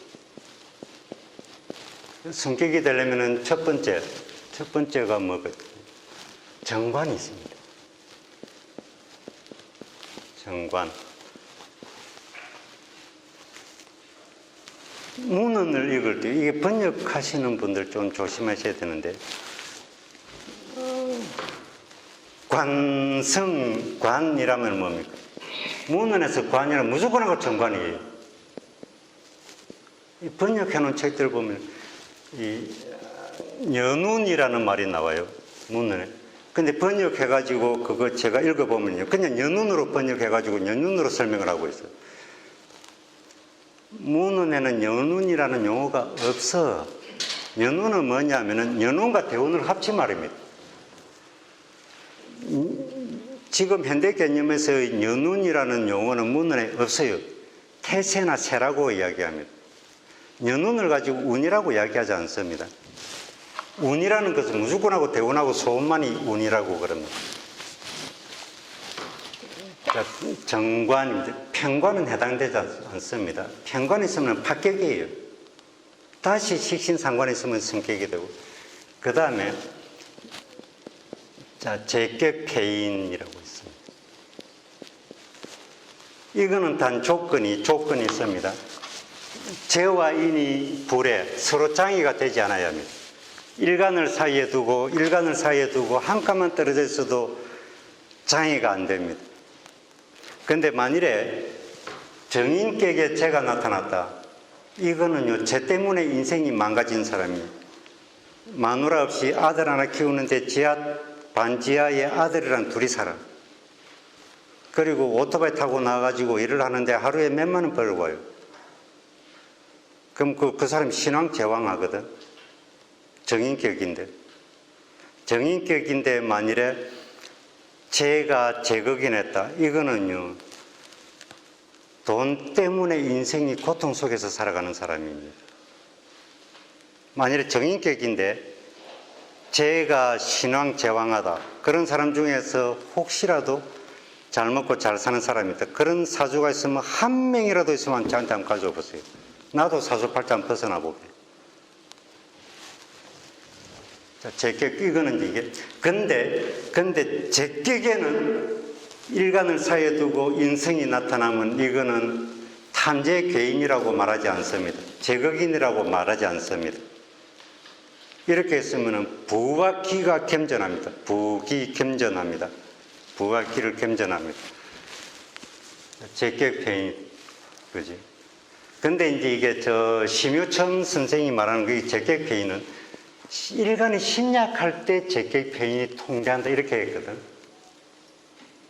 성격이 되려면은 첫 번째가 뭐거든요? 정관이 있습니다. 정관. 문헌을 읽을 때, 이게 번역하시는 분들 좀 조심하셔야 되는데, 관이라면 뭡니까? 문헌에서 관이라면 무조건 하고 정관이에요. 이 번역해놓은 책들 보면, 이 연운이라는 말이 나와요. 문헌에. 근데 번역해가지고 그거 제가 읽어보면요. 그냥 연운으로 번역해가지고 연운으로 설명을 하고 있어요. 문헌에는 연운이라는 용어가 없어. 연운은 뭐냐면은 연운과 대운을 합친 말입니다. 지금 현대 개념에서 연운이라는 용어는 문헌에 없어요. 태세나 세라고 이야기합니다. 연운을 가지고 운이라고 이야기하지 않습니다. 운이라는 것은 무조건하고 대운하고 소운만이 운이라고 그럽니다. 자, 정관, 편관은 해당되지 않습니다. 편관이 있으면 파격이에요. 다시 식신상관이 있으면 성격이 되고, 그 다음에 자, 제격폐인이라고 있습니다. 이거는 단 조건이 있습니다. 재와 인이 불에 서로 장애가 되지 않아야 합니다. 일간을 사이에 두고 한 칸만 떨어져 있어도 장애가 안 됩니다. 그런데 만일에 정인격에 재가 나타났다. 이거는요, 재 때문에 인생이 망가진 사람이에요. 마누라 없이 아들 하나 키우는데 반지하에 아들이랑 둘이 살아. 그리고 오토바이 타고 나와가지고 일을 하는데 하루에 몇만 원 벌고 와요. 그럼 그 사람이 신왕제왕하거든. 정인격인데 만일에 재가 제거긴했다. 이거는요, 돈 때문에 인생이 고통 속에서 살아가는 사람입니다. 만일에 정인격인데 재가 신왕제왕하다. 그런 사람 중에서 혹시라도 잘 먹고 잘 사는 사람이 있다. 그런 사주가 있으면 한 명이라도 있으면 저한테 한번 가져와 보세요. 나도 사주팔자 벗어나 보게. 자, 제격, 이거는 이게. 근데 제격에는 일간을 사이에 두고 인성이 나타나면 이거는 탐재괴인이라고 말하지 않습니다. 제격인이라고 말하지 않습니다. 이렇게 했으면 부와 기가 겸전합니다. 부기 겸전합니다. 부와 기를 겸전합니다. 제격패인, 그지? 근데 이제 이게 심유천 선생이 말하는 그 적객폐인은 일간이 신약할 때 적객폐인이 통제한다 이렇게 했거든.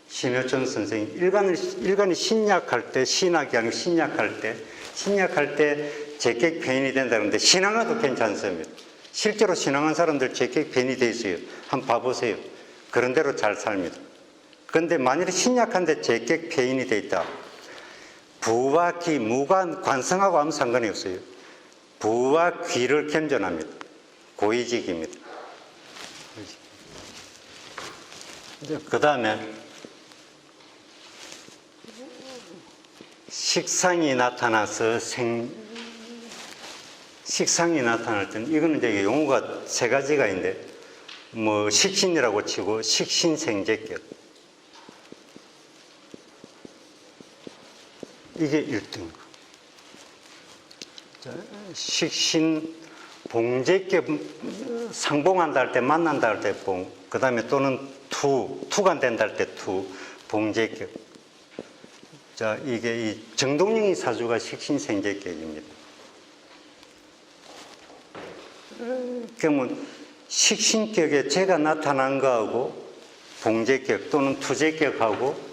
심유천 선생이 일간이 신약할 때, 신학이 아니고 신약할 때 적객폐인이 된다는데 신앙화도 괜찮습니다. 실제로 신앙한 사람들 적객폐인이 돼 있어요. 한번 봐보세요. 그런 대로 잘 삽니다. 그런데 만일에 신약한데 적객폐인이 돼 있다. 부와 귀, 무관, 관성하고 아무 상관이 없어요. 부와 귀를 겸존합니다. 고위직입니다. 그 다음에 식상이 나타나서 식상이 나타날 때는 이거는 이제 용어가 세 가지가 있는데 뭐 식신이라고 치고 식신생제격 이게 1등. 식신 봉제격 상봉한다 할 때 만난다 할 때 봉, 그 다음에 또는 투가 된다 할 때 투, 봉제격. 자, 이게 이 정동영이 사주가 식신생제격입니다. 그러면 식신격에 제가 나타난 거하고 봉제격 또는 투제격하고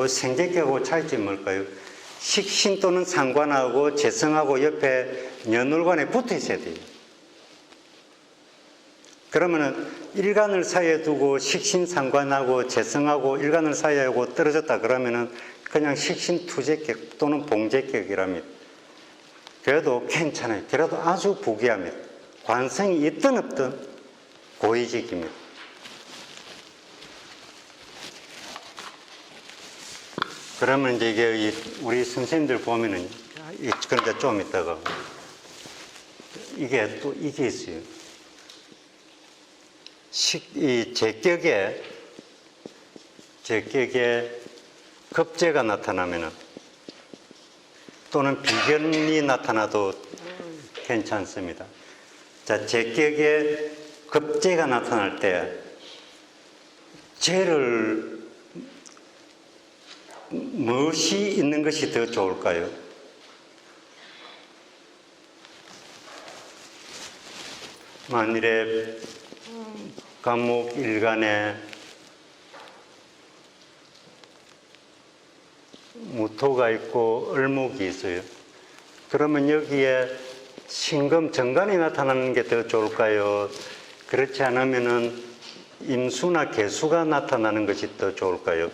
생제격하고 차이점이 뭘까요? 식신 또는 상관하고 재성하고 옆에 연월관에 붙어 있어야 돼요. 그러면은 일간을 사이에 두고 식신 상관하고 재성하고 일간을 사이에 하고 떨어졌다 그러면은 그냥 식신 투제격 또는 봉제격이랍니다. 그래도 괜찮아요. 그래도 아주 부귀합니다. 관성이 있든 없든 고위직입니다. 그러면 이제 이게 우리 선생님들 보면은 그런데 좀 있다가 이게 또 이게 있어요. 이 제격에 급제가 나타나면은 또는 비견이 나타나도 괜찮습니다. 자, 제격에 급제가 나타날 때 죄를 무엇이 있는 것이 더 좋을까요? 만일에 간목 일간에 무토가 있고 을목이 있어요. 그러면 여기에 신금 정관이 나타나는 게 더 좋을까요? 그렇지 않으면은 임수나 개수가 나타나는 것이 더 좋을까요?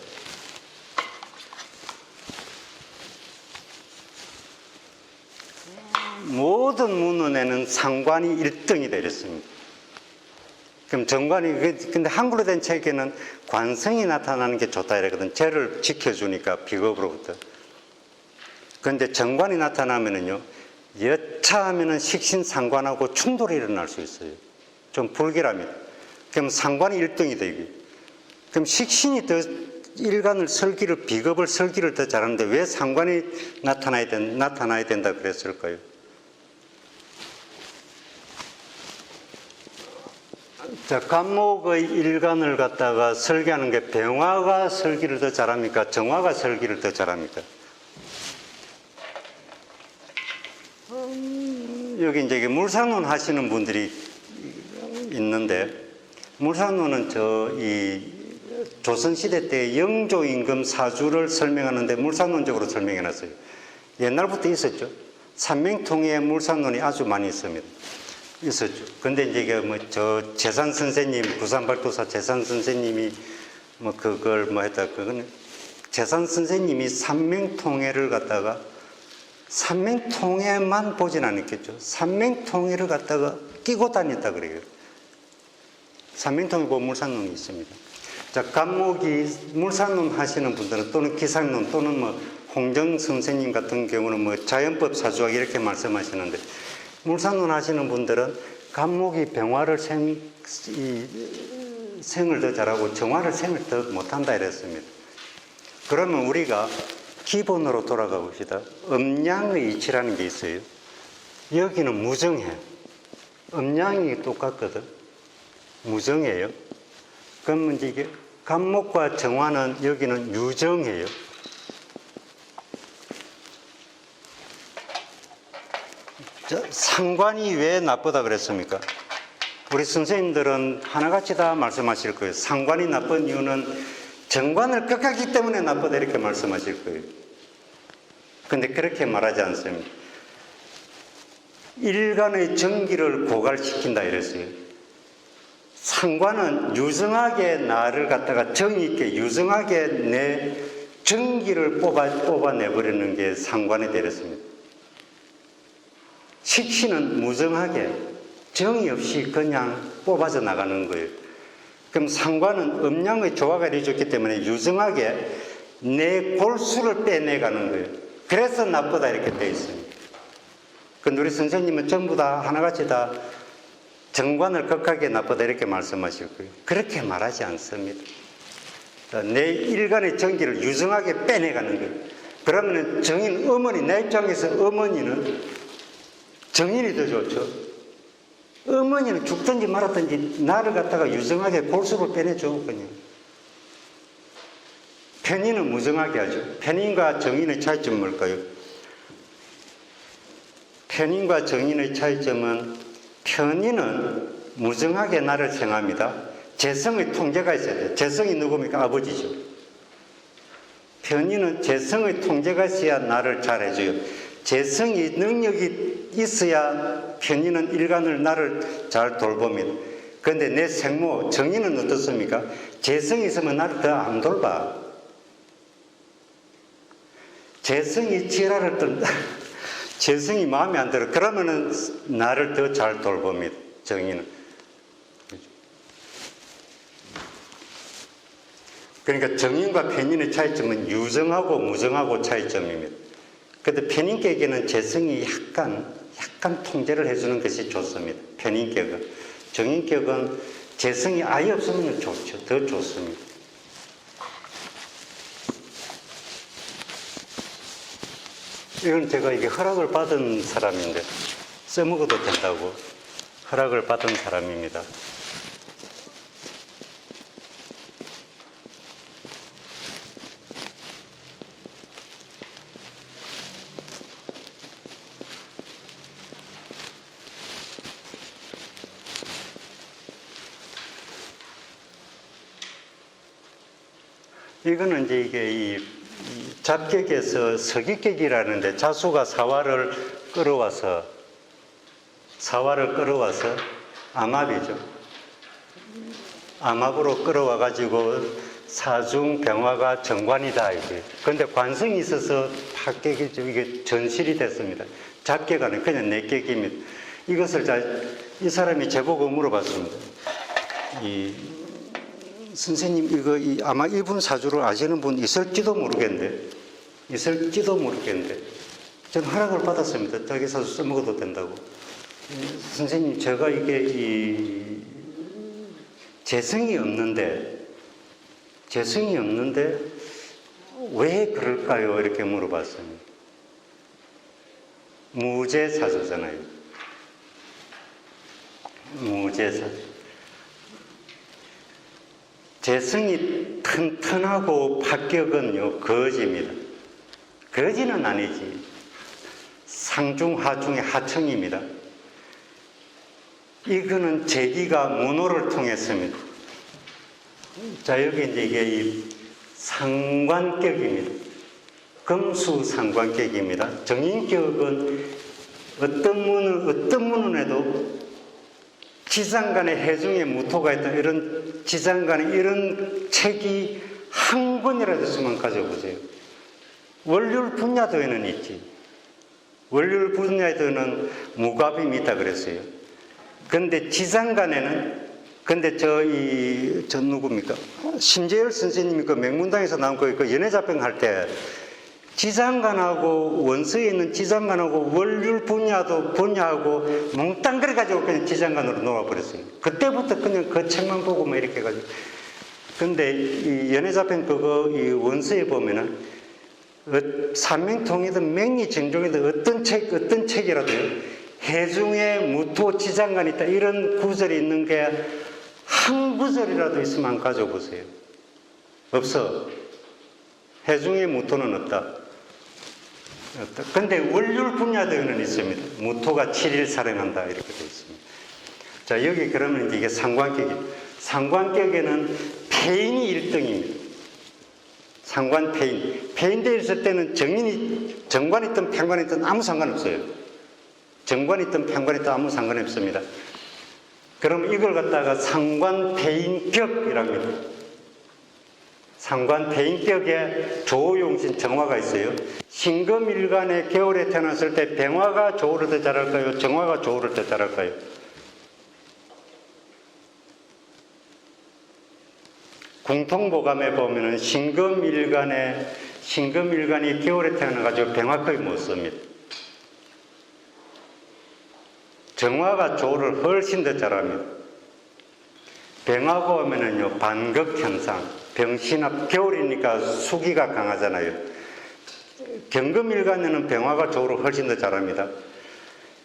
모든 문헌에는 상관이 1등이 되었습니다. 그럼 정관이, 근데 한글로 된 책에는 관성이 나타나는 게 좋다 이러거든. 죄를 지켜주니까 비겁으로부터. 그런데 정관이 나타나면은요, 여차하면은 식신상관하고 충돌이 일어날 수 있어요. 좀 불길합니다. 그럼 상관이 1등이 되고, 그럼 식신이 더 일간을 설기를, 비겁을 설기를 더 잘하는데 왜 상관이 나타나야 된다 그랬을까요? 자, 간목의 일간을 갖다가 설계하는 게 병화가 설기를 더 잘합니까? 정화가 설기를 더 잘합니까? 여기 이제 물산론 하시는 분들이 있는데, 물산론은 조선시대 때 영조임금 사주를 설명하는데 물산론적으로 설명해 놨어요. 옛날부터 있었죠. 삼명통의 물산론이 아주 많이 있습니다. 있었죠. 근데 이제 이게 재산 선생님, 부산발도사 재산 선생님이 그걸 했다. 그거는 재산 선생님이 삼명통해를 갖다가 삼명통해만 보진 않았겠죠. 삼명통해를 갖다가 끼고 다녔다 그래요. 삼명통해 보면 물산론이 있습니다. 자, 간목이 물산론 하시는 분들은 또는 기상론 또는 홍정 선생님 같은 경우는 자연법 사주학 이렇게 말씀하시는데 물산론 하시는 분들은 간목이 병화를 생을 더 잘하고 정화를 생을 더 못한다 이랬습니다. 그러면 우리가 기본으로 돌아가 봅시다. 음양의 이치라는 게 있어요. 여기는 무정해. 음양이 똑같거든. 무정해요. 그러면 이게 간목과 정화는 여기는 유정해요. 상관이 왜 나쁘다 그랬습니까? 우리 선생님들은 하나같이 다 말씀하실 거예요. 상관이 나쁜 이유는 정관을 꺾었기 때문에 나쁘다 이렇게 말씀하실 거예요. 근데 그렇게 말하지 않습니다. 일간의 정기를 고갈시킨다 이랬어요. 상관은 유정하게 나를 갖다가 정의 있게 유정하게 내 정기를 뽑아내버리는 게 상관이 되었습니다. 식신은 무정하게 정의 없이 그냥 뽑아져 나가는 거예요. 그럼 상관은 음양의 조화가 이루어졌기 때문에 유정하게 내 골수를 빼내가는 거예요. 그래서 나쁘다 이렇게 되어 있습니다. 근데 우리 선생님은 전부 다 하나같이 다 정관을 극하게 나쁘다 이렇게 말씀하실 거예요. 그렇게 말하지 않습니다. 내 일간의 정기를 유정하게 빼내가는 거예요. 그러면 정인, 어머니, 내 입장에서 어머니는 정인이 더 좋죠. 어머니는 죽든지 말았든지 나를 갖다가 유정하게 골수를 빼내줘 그냥. 편인은 무정하게 하죠. 편인과 정인의 차이점은 뭘까요? 편인과 정인의 차이점은 편인은 무정하게 나를 생합니다. 재성의 통제가 있어야 돼요. 재성이 누굽니까? 아버지죠. 편인은 재성의 통제가 있어야 나를 잘해줘요. 재성이 능력이 있어야 편인은 일간을 나를 잘 돌봅니다. 그런데 내 생모 정인은 어떻습니까? 재성이 있으면 나를 더 안 돌봐. 재성이 지랄을 뜬다. 재성이 마음에 안 들어. 그러면은 나를 더 잘 돌봅니다. 정인은. 그러니까 정인과 편인의 차이점은 유정하고 무정하고 차이점입니다. 그런데 편인격에는 재성이 약간 통제를 해주는 것이 좋습니다. 편인격은. 정인격은 재성이 아예 없으면 좋죠. 더 좋습니다. 이건 제가 이게 허락을 받은 사람인데 써먹어도 된다고 허락을 받은 사람입니다. 이거는 이제 이게 이 잡객에서 서기객이라는데 자수가 사화를 끌어와서 암압이죠. 암압으로 끌어와 가지고 사중병화가 정관이다 이거예요. 그런데 관성이 있어서 합객이죠. 이게 전실이 됐습니다. 잡객 안에 그냥 내객입니다. 이것을 이 사람이 제보고 물어봤습니다. 선생님 이거 아마 이분 사주를 아시는 분 있을지도 모르겠는데 저는 허락을 받았습니다. 자기 사주 써먹어도 된다고. 선생님 제가 이게 재성이 없는데 왜 그럴까요? 이렇게 물어봤습니다. 무재사주잖아요. 무재사주. 재성이 튼튼하고 합격은요, 거지입니다. 거지는 아니지. 상중, 하중의 하청입니다. 이거는 재기가 문호를 통했습니다. 자, 여기 이제 이게 이 상관격입니다. 금수상관격입니다. 정인격은 어떤 문헌에도 지장간에 해중에 무토가 있다 이런 지장간에 이런 책이 한 권이라도 있으면 가져보세요. 원률 분야도에는 있지. 원률 분야도에는 무갑임이 있다 그랬어요. 근데 지장간에는 저 누굽니까? 신재열 선생님이 그 맹문당에서 나온 그 연애자병 할 때 지장간하고 원서에 있는 지장간하고 원률 분야하고 몽땅 그래가지고 그냥 지장간으로 놓아버렸어요. 그때부터 그냥 그 책만 보고 뭐 이렇게 해가지고. 근데 이 연애자편 이 원서에 보면은 삼명통이든 맹리정종이든 어떤 책이라도요. 해중에 무토 지장간이 있다 이런 구절이 있는 게 한 구절이라도 있으면 한번 가져보세요. 없어. 해중에 무토는 없다. 근데 월율 분야도에는 있습니다. 무토가 7일 살행한다 이렇게 되어 있습니다. 자, 여기 그러면 이제 이게 상관격이, 상관격에는 폐인이 1등입니다. 상관 폐인. 폐인되어 있을 때는 정관이든 편관이든 아무 상관없어요. 정관이든 편관이든 아무 상관없습니다. 그럼 이걸 갖다가 상관폐인격이랍니다. 상관폐인격에 조용신 정화가 있어요. 신금일간에 겨울에 태어났을 때 병화가 조우를 더 잘할까요? 정화가 조우를 더 잘할까요? 궁통보감에 보면은 신금일간이 겨울에 태어나가지고 병화거의 못 씁니다. 정화가 조우를 훨씬 더 잘합니다. 병화 보면은요, 반극현상, 병신합, 겨울이니까 수기가 강하잖아요. 경금일간에는 병화가 조우를 훨씬 더 잘합니다.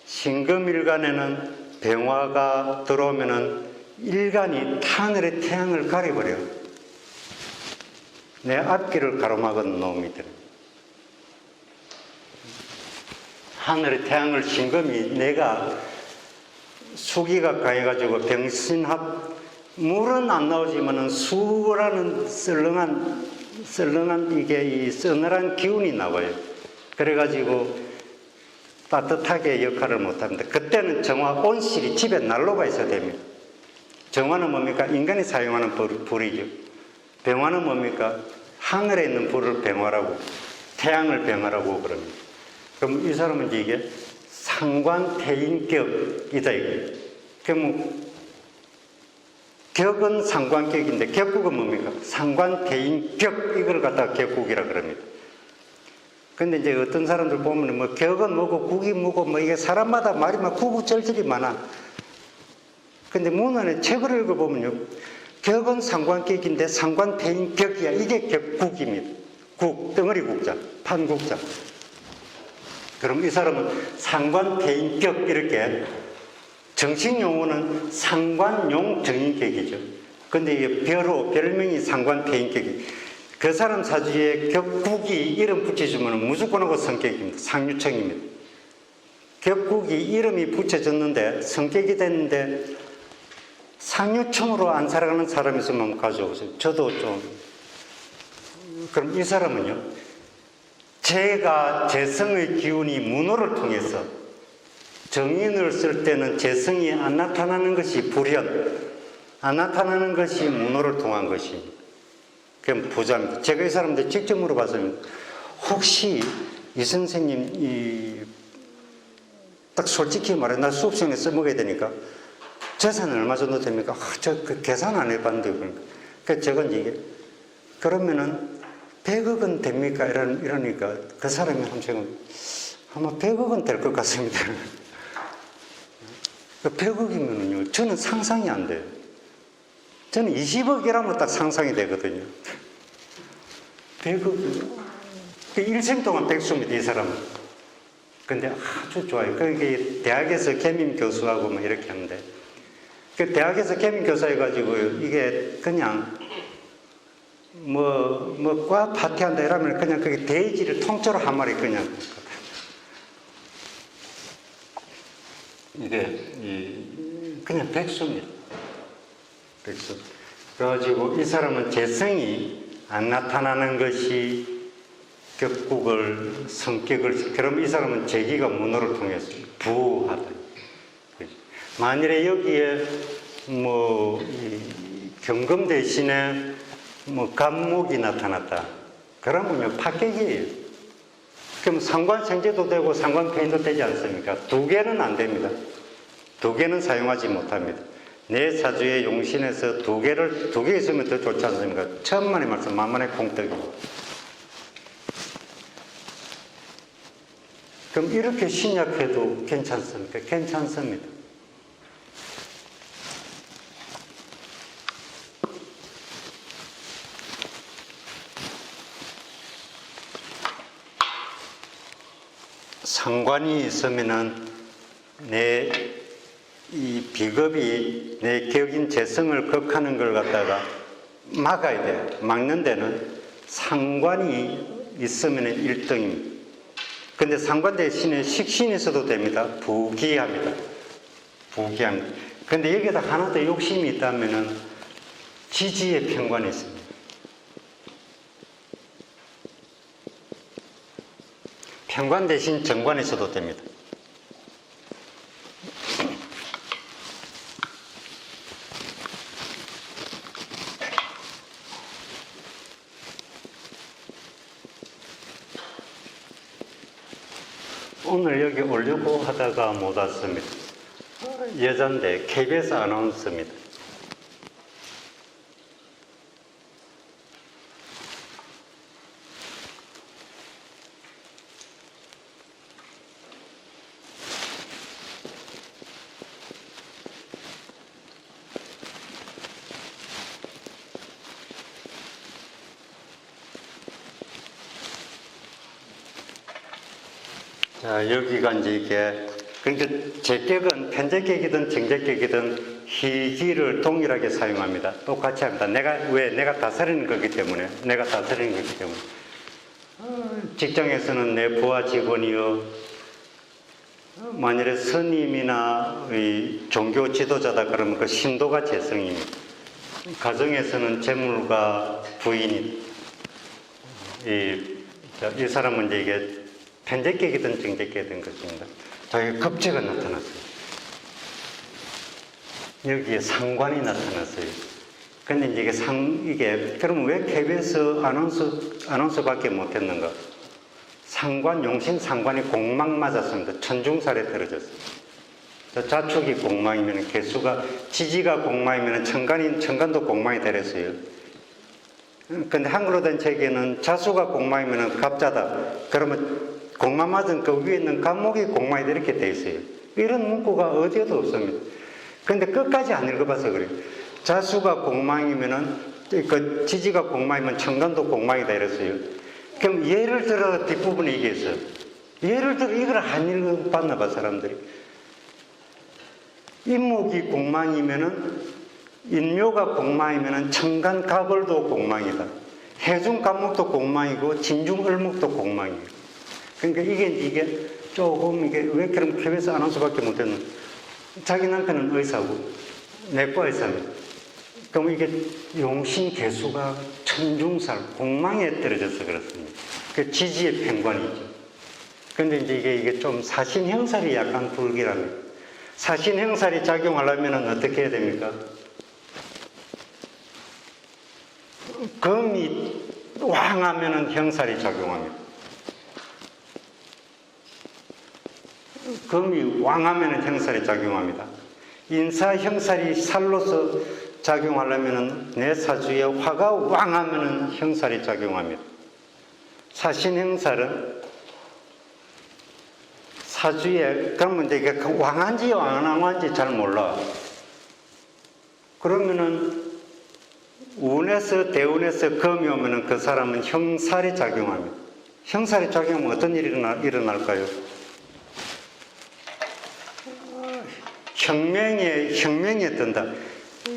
신금일간에는 병화가 들어오면은 일간이 하늘의 태양을 가려버려요. 내 앞길을 가로막은 놈이들. 하늘의 태양을 신금이 내가 수기가 강해가지고 병신합, 물은 안 나오지만은 수라는 썰렁한 이게 이 서늘한 기운이 나와요. 그래가지고 따뜻하게 역할을 못합니다. 그때는 정화 온실이 집에 난로가 있어야 됩니다. 정화는 뭡니까? 인간이 사용하는 불이죠. 병화는 뭡니까? 하늘에 있는 불을 병화라고, 태양을 병화라고 그럽니다. 그럼 이 사람은 이게 상관폐인격이다 이거예요. 그럼 격은 상관격인데 격국은 뭡니까? 상관폐인격, 이걸 갖다가 격국이라 그럽니다. 근데 이제 어떤 사람들 보면 뭐 격은 뭐고 국이 뭐고 뭐 이게 사람마다 말이 막 구구절절이 많아. 근데 문헌에 책을 읽어보면요, 격은 상관격인데 상관폐인격이야. 이게 격국입니다. 국, 덩어리 국자, 판국자. 그럼 이 사람은 상관폐인격, 이렇게 정식 용어는 상관용 정인격이죠. 근데 이게 별명이 상관폐인격이. 그 사람 사주에 격국이 이름 붙여주면 무조건 하고 성격입니다. 상유청입니다. 격국이 이름이 붙여졌는데 성격이 됐는데 상유청으로 안 살아가는 사람이 있으면 한번 가져오세요. 저도 좀. 그럼 이 사람은요, 제가 재성의 기운이 문호를 통해서 정인을 쓸 때는 재성이 안 나타나는 것이 불현, 안 나타나는 것이 문호를 통한 것입니다. 그럼 부자입니다. 제가 이 사람들 직접 물어봤습니다. 혹시 이 선생님, 딱 솔직히 말해, 나 수업 시간에 써먹어야 되니까 재산은 얼마 정도 됩니까? 그 계산 안 해봤는데. 그러니까 저건 이게, 그러면은 100억은 됩니까? 이러니까 그 사람이 한식은 아마 100억은 될 것 같습니다. 100억이면요, 저는 상상이 안 돼요. 저는 20억이라면 딱 상상이 되거든요. 100억, 일생 동안 백수입니다, 이 사람은. 근데 아주 좋아요. 그게 대학에서 겸임 교수하고 뭐 이렇게 하는데, 그 대학에서 겸임 교사 해가지고 이게 그냥 과 파티한다 이러면 그냥 그게 돼지를 통째로 한 마리 그냥. 이게 그냥 백수입니다. 백수. 그래가지고 이 사람은 재성이 안 나타나는 것이 격국을, 성격을, 그럼 이 사람은 재기가 문호를 통해서 부하다. 만일에 여기에 경금 대신에 간목이 나타났다. 그러면요, 파격이에요. 그럼 상관생제도 되고 상관폐인도 되지 않습니까? 두 개는 안 됩니다. 두 개는 사용하지 못합니다. 내 사주의 용신에서 두 개 있으면 더 좋지 않습니까? 천만의 말씀, 만만의 공덕이고. 그럼 이렇게 신약해도 괜찮습니까? 괜찮습니다. 상관이 있으면은 이 비겁이 내 격인 재성을 극하는 걸 갖다가 막아야 돼. 막는 데는 상관이 있으면 1등입니다. 근데 상관 대신에 식신이 있어도 됩니다. 부기합니다. 부기합니다. 근데 여기다 하나 더 욕심이 있다면은 지지의 편관이 있습니다. 편관 대신 정관이 있어도 됩니다. 오늘 여기 오려고 하다가 못 왔습니다. 여잔데 KBS 아나운서입니다. 자, 여기가 이제 이게, 그러니까 제격은 편제격이든 정제격이든 희기를 동일하게 사용합니다. 똑같이 합니다. 내가 다스리는 거기 때문에, 직장에서는 내 부하 직원이요, 만일에 스님이나 종교 지도자다 그러면 그 신도가 재성입니다. 가정에서는 재물과 부인이, 이 사람은 이제 이게 편제격이든 정제격이든 것입니다. 자, 여기 급제가 나타났어요. 여기에 상관이 나타났어요. 근데 이제 이게 그러면 왜 KBS 아나운서밖에 못했는가? 상관, 용신 상관이 공망 맞았습니다. 천중살에 떨어졌어요. 자축이 공망이면 개수가, 지지가 공망이면 천간도 공망이 되랬어요. 근데 한글로 된 책에는 자수가 공망이면 갑자다. 그러면 공망 맞은 그 위에 있는 간목이 공망이 이렇게 돼 있어요. 이런 문구가 어디에도 없습니다. 근데 끝까지 안 읽어봐서 그래요. 자수가 공망이면은, 그 지지가 공망이면 천간도 공망이다 이랬어요. 그럼 예를 들어 뒷부분에 이게 있어요. 예를 들어 이걸 안 읽어봤나 봐, 사람들이. 인목이 공망이면은, 인묘가 공망이면은 천간 가벌도 공망이다. 해중 간목도 공망이고 진중 을목도 공망이에요. 그러니까 이게 조금 왜 그럼 KBS 아나운서밖에 못했는? 자기 남편은 의사고 내과 의사입니다. 그럼 이게 용신 개수가 천중살 공망에 떨어져서 그렇습니다. 그 지지의 편관이죠. 근데 이제 이게 좀 사신형살이 약간 불길합니다. 사신형살이 작용하려면 어떻게 해야 됩니까? 금이 왕하면은 형살이 작용합니다. 금이 왕하면 형살이 작용합니다. 인사 형살이 살로서 작용하려면 내 사주에 화가 왕하면 형살이 작용합니다. 사신 형살은 사주에, 그러면 이제 이게 왕한지 안 왕한지 잘 몰라. 그러면은 운에서 대운에서 금이 오면은 그 사람은 형살이 작용합니다. 형살이 작용하면 어떤 일이 일어날까요? 혁명에 든다.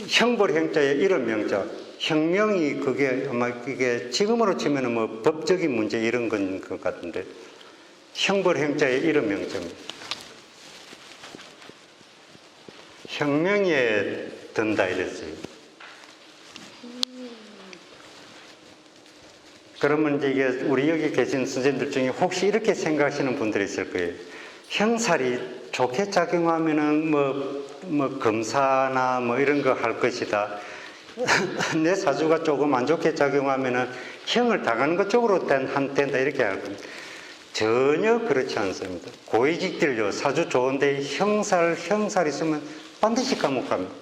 형벌형자의 이런 명자. 혁명이 그게 아마 이게 지금으로 치면은 뭐 법적인 문제 이런 건 것 같은데. 형벌형자의 이런 명자입니다. 혁명에 든다 이랬어요. 그러면 이제 이게 우리 여기 계신 선생님들 중에 혹시 이렇게 생각하시는 분들이 있을 거예요. 형살이 좋게 작용하면은 뭐 검사나 뭐 이런 거 할 것이다. 내 사주가 조금 안 좋게 작용하면은 형을 당하는 것 쪽으로 된다 이렇게 할 겁니다. 전혀 그렇지 않습니다. 고위직들요 사주 좋은데 형살 있으면 반드시 감옥 갑니다.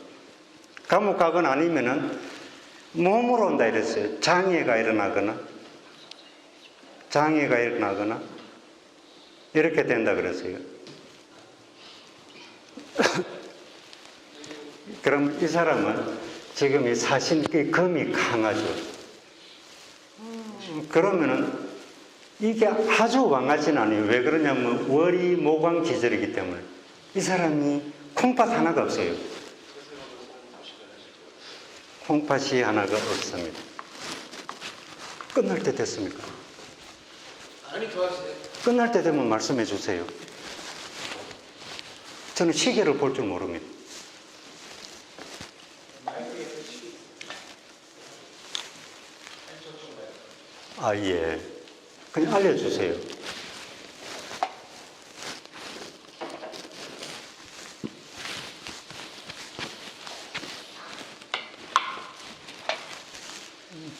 감옥 가거나 아니면은 몸으로 온다 이랬어요. 장애가 일어나거나 이렇게 된다 그랬어요. 그럼 이 사람은 지금 이 사신의 금이 강하죠. 그러면은 이게 아주 왕하진 않아요. 왜 그러냐면 월이 모관 기절이기 때문에 이 사람이 콩팥 하나가 없어요. 콩팥이 하나가 없습니다. 끝날 때 됐습니까? 많이 좋아하시네요. 끝날 때 되면 말씀해 주세요. 저는 시계를 볼 줄 모릅니다. 아, 예. 그냥 알려주세요.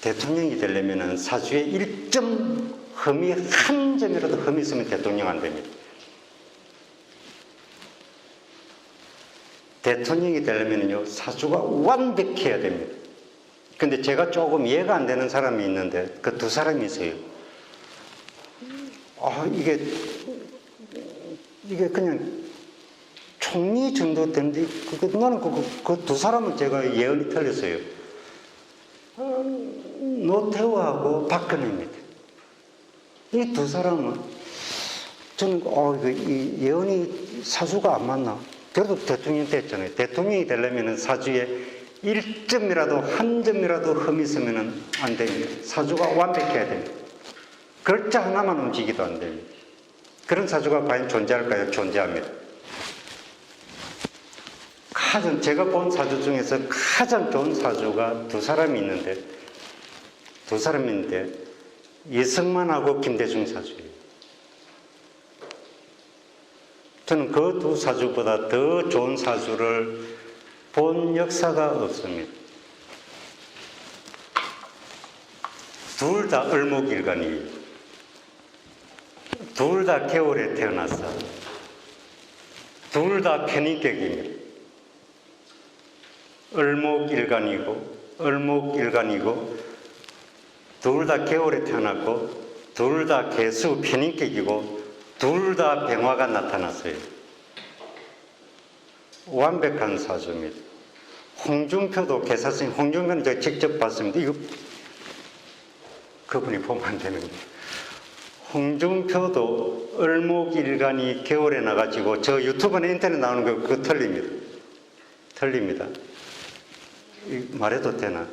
대통령이 되려면 사주에 1점 흠이, 한 점이라도 흠이 있으면 대통령 안 됩니다. 대통령이 되려면요, 사주가 완벽해야 됩니다. 근데 제가 조금 이해가 안 되는 사람이 있는데, 그 두 사람이 있어요. 이게 그냥 총리 정도 되는데, 나는 그 두 사람은 제가 예언이 틀렸어요. 노태우하고 박근혜입니다. 이 두 사람은 저는 이 예언이 사주가 안 맞나? 그래도 대통령 됐잖아요. 대통령이 되려면 사주에 1점이라도 한 점이라도 흠이 있으면 안 됩니다. 사주가 완벽해야 됩니다. 글자 하나만 움직이도 안 됩니다. 그런 사주가 과연 존재할까요? 존재합니다. 제가 본 사주 중에서 가장 좋은 사주가 두 사람이 있는데 이승만하고 김대중 사주예요. 저는 그 두 사주보다 더 좋은 사주를 본 역사가 없습니다. 둘 다 을목일간이에요. 둘 다 겨울에 태어났어. 둘 다 편인격입니다. 을목일간이고 둘 다 겨울에 태어났고 둘 다 개수 편인격이고 둘 다 병화가 나타났어요. 완벽한 사주입니다. 홍준표도 개사생, 홍준표는 제가 직접 봤습니다. 이거 그분이 보면 안 되는 거예요. 홍준표도 을목일간이 겨울에 나가지고 저 유튜브나 인터넷 나오는 거 그거 틀립니다. 말해도 되나?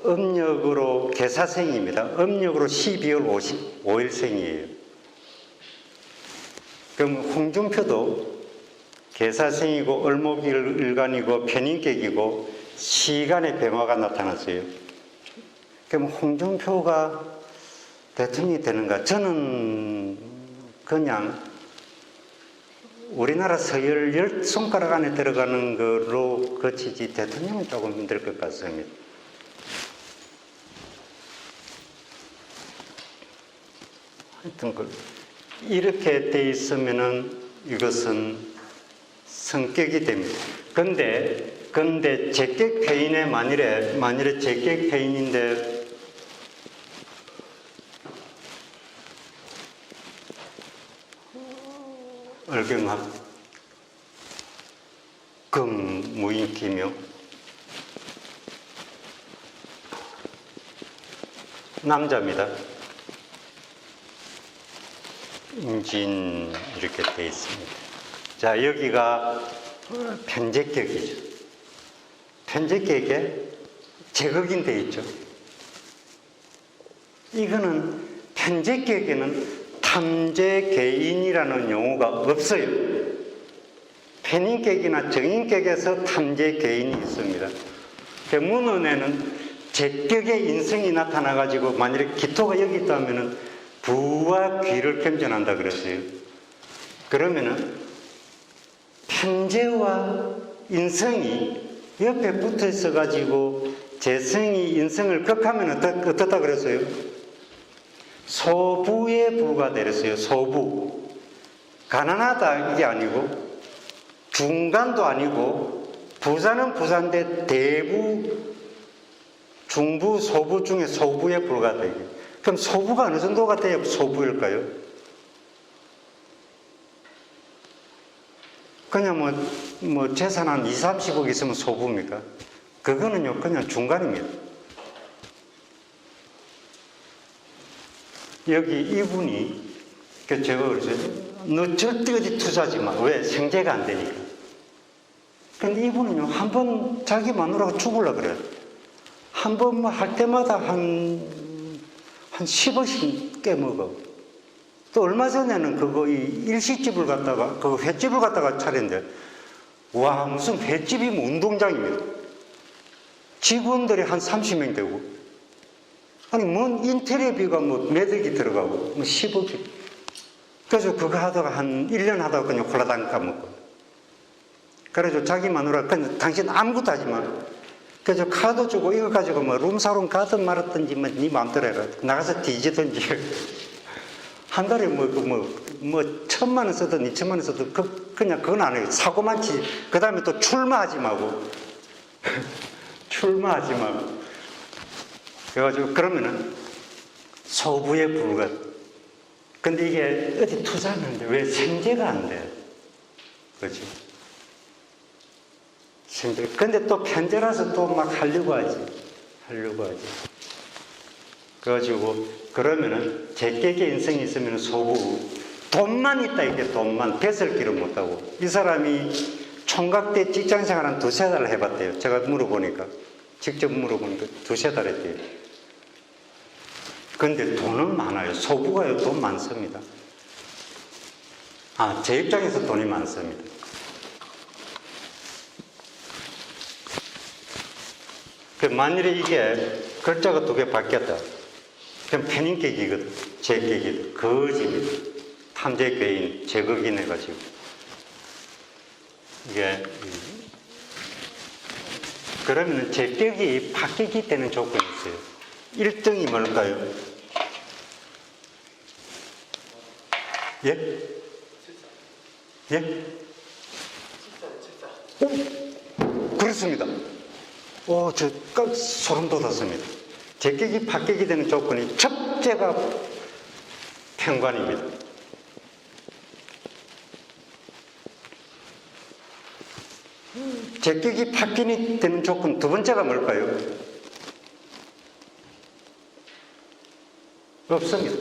음력으로 개사생입니다. 음력으로 12월 5일생이에요. 그럼 홍준표도 개사생이고 을목일간이고 편인격이고 시간의 변화가 나타났어요. 그럼 홍준표가 대통령이 되는가? 저는 그냥 우리나라 서열 10손가락 안에 들어가는 걸로 그치지 대통령은 조금 힘들 것 같습니다. 하여튼 이렇게 돼 있으면은 이것은 성격이 됩니다. 근데 제격패인에 만일에 제격패인인데 을경합 금 무인기묘 남자입니다. 임진 이렇게 되어 있습니다. 자, 여기가 편제격이죠. 편제격에 제극인 되어 있죠. 이거는 편제격에는 탐제개인이라는 용어가 없어요. 편인격이나 정인격에서 탐제개인이 있습니다. 문헌에는 제격의 인성이 나타나가지고 만약에 기토가 여기 있다면은 부와 귀를 겸전한다 그랬어요. 그러면은 편제와 인성이 옆에 붙어 있어가지고 재성이 인성을 극하면 어떻다 그랬어요? 소부의 부가 되었어요. 소부. 가난하다 이게 아니고 중간도 아니고 부자는 부자인데 대부, 중부, 소부 중에 소부의 부가 되게. 그럼 소부가 어느 정도가 돼야 소부일까요? 그냥 뭐 재산 한 2, 30억 있으면 소부입니까? 그거는요 그냥 중간입니다. 여기 이분이 제가 그러죠. 너 절대 어디 투자하지 마. 왜? 생계가 안 되니까. 근데 이분은요 한 번 자기 마누라가 죽으려고 그래요. 한 번 뭐 할 때마다 한 10억씩 깨먹어. 또 얼마 전에는 그거 이 일식집을 갖다가 그 횟집을 갖다가 차렸는데 와 무슨 횟집이면 운동장입니다. 직원들이 한 30명 되고 아니 뭔 인테리어비가 뭐 매들기 들어가고 뭐 10억이 그래서 그거 하다가 한 1년 하다가 그냥 홀라당 까먹고 그래서 자기 마누라 그냥 당신 아무것도 하지 마. 그래서 카드 주고 이거 가지고 뭐 룸사롱 가든 말았든지 뭐 네 마음대로 해라. 나가서 뒤지든지 한 달에 뭐 1,000만 원 쓰든 2,000만 원 쓰든 그냥 그건 안 해요. 사고만 치지. 그 다음에 또 출마하지 말고 출마하지 말고 그래가지고 그러면은 소부에 불과. 근데 이게 어디 투자하는데 왜 생계가 안 돼? 그렇죠? 생계. 근데 또 편제라서 또 막 하려고 하지. 그래가지고 그러면은 제격의 인생이 있으면 소부 돈만 있다 이게 돈만 뱃을 길을 못하고 이 사람이 총각 때 직장생활 한 2-3달 해봤대요. 제가 물어보니까 직접 물어보니까 2-3달 했대요. 근데 돈은 많아요. 소부가요 돈 많습니다. 제 입장에서 돈이 많습니다. 만일에 이게 글자가 2개 바뀌었다. 그럼 패닝객이거든. 제객이거든. 거짓입니다. 탐제 괴인, 제거긴 해가지고. 이게, 그러면은 제격이 바뀌기 때는 조건이 있어요. 1등이 뭘까요? 예? 예? 오, 그렇습니다. 저 소름 돋았습니다. 제격이 바뀌게 되는 조건이 첫째가 편관입니다. 제격이 바뀌게 되는 조건 2번째가 뭘까요? 없습니다.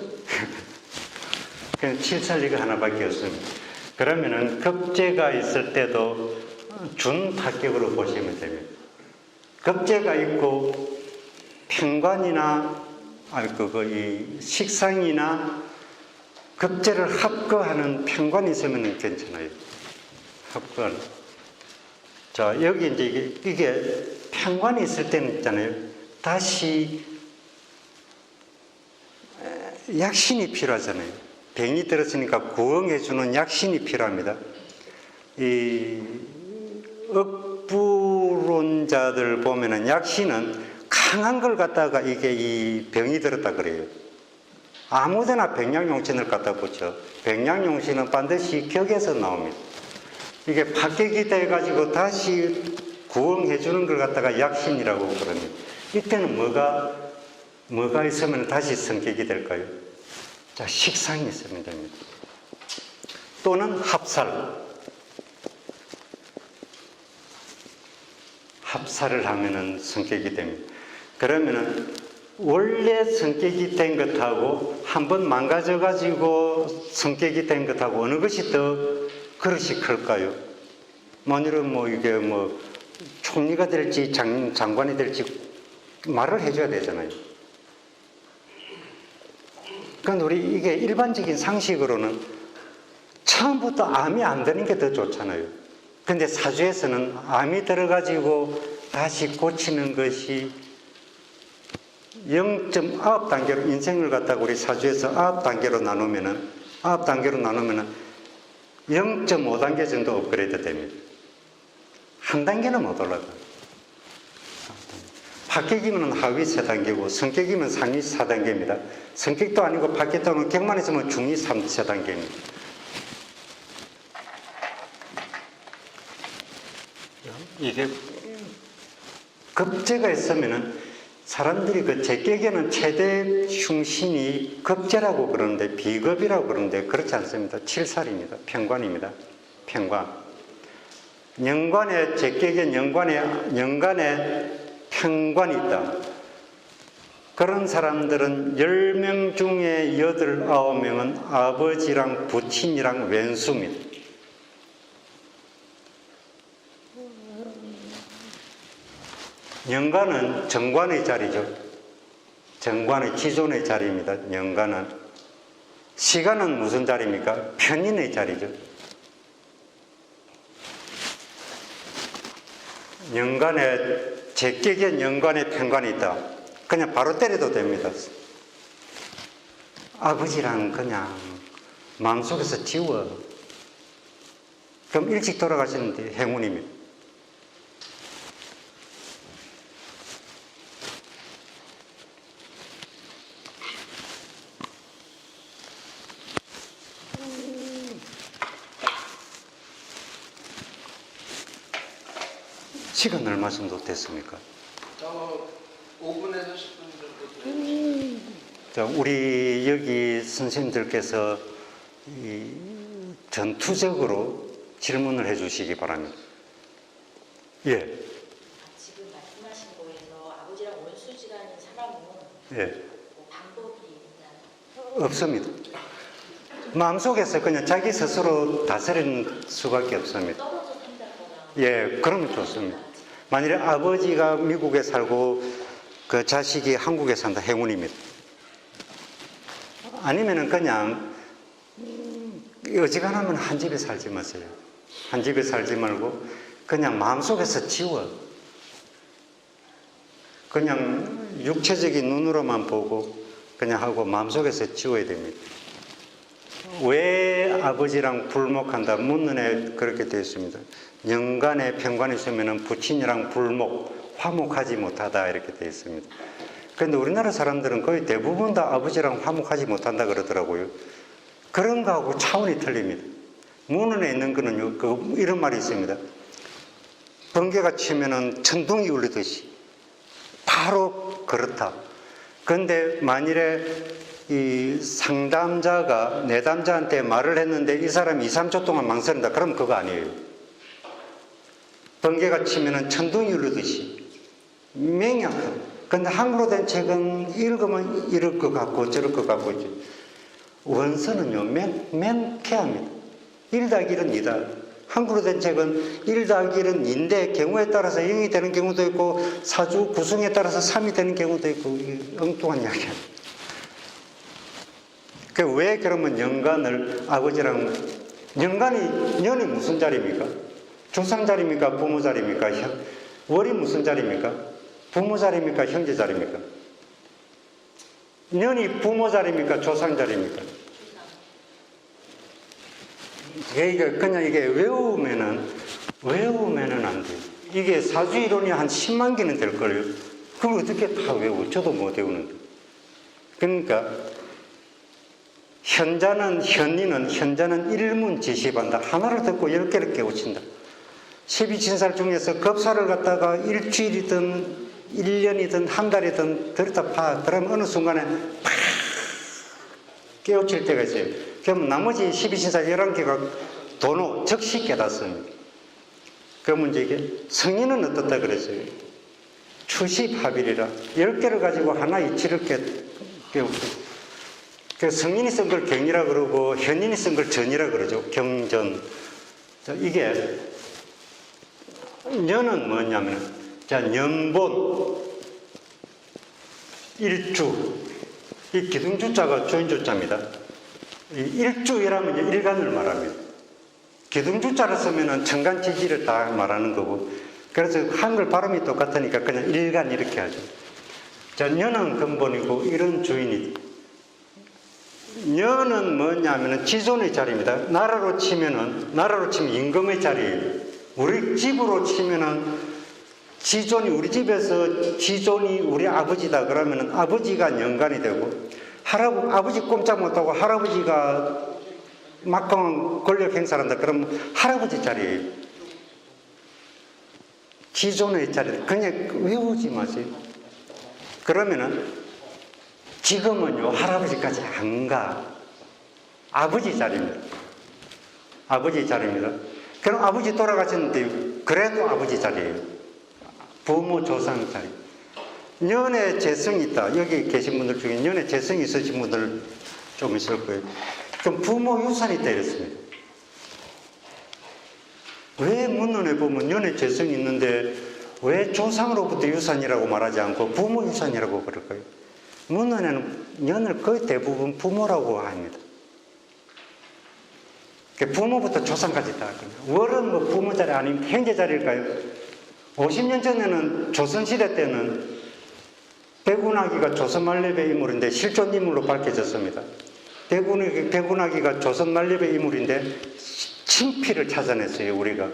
그냥 7살리가 하나밖에 없습니다. 그러면은 급제가 있을 때도 준합격으로 보시면 됩니다. 급제가 있고 편관이나 이 식상이나 급제를 합거하는 편관이 있으면 괜찮아요. 합거는. 자, 여기 이제 이게 편관이 있을 때는 있잖아요. 다시 약신이 필요하잖아요. 병이 들었으니까 구응해주는 약신이 필요합니다. 이 억부론자들 보면은 약신은 강한 걸 갖다가 이게 이 병이 들었다 그래요. 아무데나 백량용신을 갖다 붙여. 백량용신은 반드시 격에서 나옵니다. 이게 박격이 돼가지고 다시 구응해주는 걸 갖다가 약신이라고 그럽니다. 이때는 뭐가 있으면 다시 성격이 될까요? 자, 식상이 있으면 됩니다. 또는 합살을 하면은 성격이 됩니다. 그러면은 원래 성격이 된 것하고 한번 망가져가지고 성격이 된 것하고 어느 것이 더 그릇이 클까요? 만일은 이게 총리가 될지 장관이 될지 말을 해줘야 되잖아요. 그런데 우리 이게 일반적인 상식으로는 처음부터 암이 안 되는 게 더 좋잖아요. 근데 사주에서는 암이 들어가지고 다시 고치는 것이 0.9단계로 인생을 갖다가 우리 사주에서 9단계로 나누면은 0.5단계 정도 업그레이드 됩니다. 한 단계는 못 올라가. 박격이면 하위 3단계고 성격이면 상위 4단계입니다. 성격도 아니고 박격도 아니고 격만 있으면 중위 3단계입니다. 이게 급제가 있으면은 사람들이 그 제격에는 최대 흉신이 급제라고 그러는데 비급이라고 그러는데 그렇지 않습니다. 7살입니다. 편관입니다. 편관. 연관에 제격에 연간에 편관이 있다. 그런 사람들은 10명 중에 8, 9명은 아버지랑 부친이랑 왼수입니다. 연간은 정관의 자리죠. 정관의 기존의 자리입니다. 연간은 시간은 무슨 자리입니까? 편인의 자리죠. 연간에, 제격엔 연간에 편관이 있다. 그냥 바로 때려도 됩니다. 아버지랑 그냥 마음속에서 지워. 그럼 일찍 돌아가시는데 행운입니다. 시간 얼마 정도 됐습니까? 5분에서 10분 정도. 자, 우리 여기 선생님들께서 전투적으로 질문을 해 주시기 바랍니다. 예. 지금 말씀하신 거에서 아버지랑 원수지간인 사람은 예. 뭐 방법이 있나요? 없습니다. 마음속에서 그냥 자기 스스로 다스리는 수밖에 없습니다. 떨어져 산다거나 예, 그러면 좋습니다. 만일에 아버지가 미국에 살고 그 자식이 한국에 산다, 행운입니다. 아니면은 그냥 어지간하면 한 집에 살지 마세요. 한 집에 살지 말고 그냥 마음속에서 지워. 그냥 육체적인 눈으로만 보고 그냥 하고 마음속에서 지워야 됩니다. 왜 아버지랑 불목한다? 문헌에 그렇게 되어 있습니다. 연간에 편관이 있으면 부친이랑 불목, 화목하지 못하다 이렇게 되어 있습니다. 그런데 우리나라 사람들은 거의 대부분 다 아버지랑 화목하지 못한다 그러더라고요. 그런 거하고 차원이 틀립니다. 문헌에 있는 거는요, 이런 말이 있습니다. 번개가 치면은 천둥이 울리듯이 바로 그렇다. 그런데 만일에 이 상담자가 내담자한테 말을 했는데 이 사람이 2, 3초 동안 망설인다. 그럼 그거 아니에요. 번개가 치면은 천둥이 울리듯이 맹약한. 근데 한글로 된 책은 읽으면 이럴 것 같고 저럴 것 같고 있죠. 원서는요, 맹쾌합니다. 1+1은 2다. 한글로 된 책은 1+1은 2인데 경우에 따라서 0이 되는 경우도 있고 사주 구성에 따라서 3이 되는 경우도 있고 엉뚱한 이야기야. 왜 그러면 연간을 아버지랑 연이 무슨 자리입니까? 조상 자리입니까? 부모 자리입니까? 월이 무슨 자리입니까? 부모 자리입니까? 형제 자리입니까? 년이 부모 자리입니까? 조상 자리입니까? 그냥 이게 외우면은 안 돼요. 이게 사주 이론이 한 10만 개는 될 거예요. 그걸 어떻게 다 외워? 저도 못 외우는데. 그러니까 현자는 일문지시반다. 하나를 듣고 10개를 깨우친다. 12진살 중에서 겁사를 갖다가 일주일이든 1년이든 한 달이든 들었다 파. 그러면 어느 순간에 팍 깨우칠 때가 있어요. 그럼 나머지 12진살 11개가 도노, 즉시 깨닫습니다. 그러면 이게 성인은 어떻다 그랬어요? 추시파빌이라 10개를 가지고 하나 이치를 깨우쳐. 그 성인이 쓴 걸 경이라 그러고 현인이 쓴 걸 전이라 그러죠. 경전. 자, 이게 년은 뭐냐면, 자, 년본, 일주. 이 기둥주자가 조인주자입니다. 이 일주이라면 일간을 말합니다. 기둥주자를 쓰면은 천간지지를 다 말하는 거고, 그래서 한글 발음이 똑같으니까 그냥 일간 이렇게 하죠. 자, 년은 근본이고 일은 주인이. 년은 뭐냐면은 지존의 자리입니다. 나라로 치면 임금의 자리예요. 우리 집으로 치면은 지존이, 우리 집에서 지존이 우리 아버지다 그러면은 아버지가 연간이 되고, 아버지 꼼짝 못하고 할아버지가 막강한 권력 행사를 한다 그러면 할아버지 자리예요. 지존의 자리. 그냥 외우지 마세요. 그러면은 지금은요, 할아버지까지 안 가. 아버지 자리입니다. 아버지 자리입니다. 그럼 아버지 돌아가셨는데, 그래도 아버지 자리예요. 부모 조상 자리. 년에 재성이 있다. 여기 계신 분들 중에 년에 재성이 있으신 분들 좀 있을 거예요. 그럼 부모 유산이 있다 이랬습니다. 왜 문헌에 보면 년에 재성이 있는데 왜 조상으로부터 유산이라고 말하지 않고 부모 유산이라고 그럴까요? 문헌에는 년을 거의 대부분 부모라고 합니다. 부모부터 조상까지 다. 월은 뭐 부모 자리 아니면 형제 자리일까요? 50년 전에는 조선시대 때는 백운하기가 조선 만렙의 인물인데 실존 인물로 밝혀졌습니다. 백운하기가 조선 만렙의 인물인데 친피를 찾아냈어요, 우리가.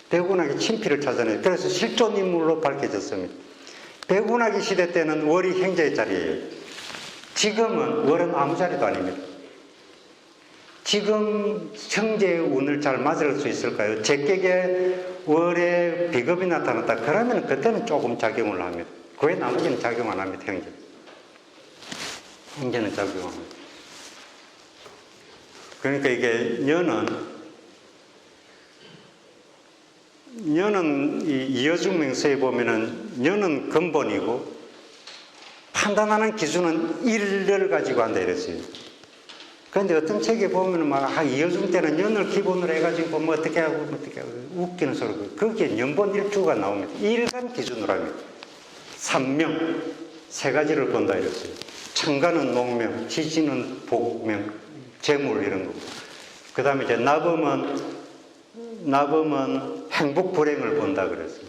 백운하기 친피를 찾아냈어요. 그래서 실존 인물로 밝혀졌습니다. 백운하기 시대 때는 월이 형제의 자리예요. 지금은 월은 아무 자리도 아닙니다. 지금 형제의 운을 잘 맞을 수 있을까요? 제격에 월에 비겁이 나타났다. 그러면 그때는 조금 작용을 합니다. 그 외 나머지는 작용 안 합니다, 형제. 형제는 작용합니다. 그러니까 이게 년은 이 이어중명서에 보면은 년은 근본이고 판단하는 기준은 일을 가지고 한다 이랬어요. 그런데 어떤 책에 보면은 막 이어중 때는 년을 기본으로 해가지고 뭐 어떻게 하고 웃기는 소리고 거기에 년본 일주가 나옵니다. 일간 기준으로 합니다. 삼명 세 가지를 본다 이랬어요. 천간은 농명, 지지는 복명, 재물 이런 거. 그 다음에 이제 나범은 행복 불행을 본다 그랬어요.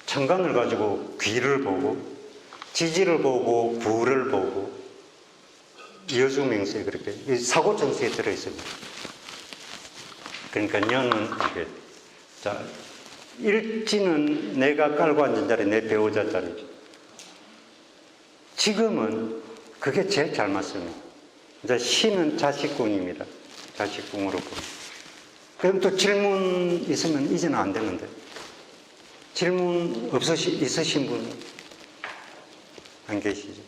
천간을 가지고 귀를 보고, 지지를 보고, 부를 보고, 이어중명서에 그렇게 사고정서에 들어있습니다. 그러니까 년은 이게 자 일지는 내가 깔고 앉은 자리, 내 배우자 자리. 지금은 그게 제일 잘 맞습니다. 이제 신은 자식궁입니다. 자식궁으로 보면. 그럼 또 질문 있으면 이제는 안 되는데. 질문 있으신 분 안 계시죠?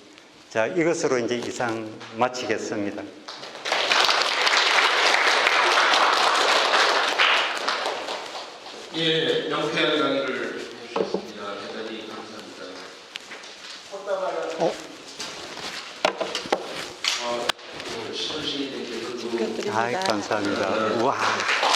자, 이것으로 이제 이상 마치겠습니다. 예, 명쾌한 강의를 해주셨습니다. 대단히 감사합니다. 시선신이 되게 감사합니다. 와.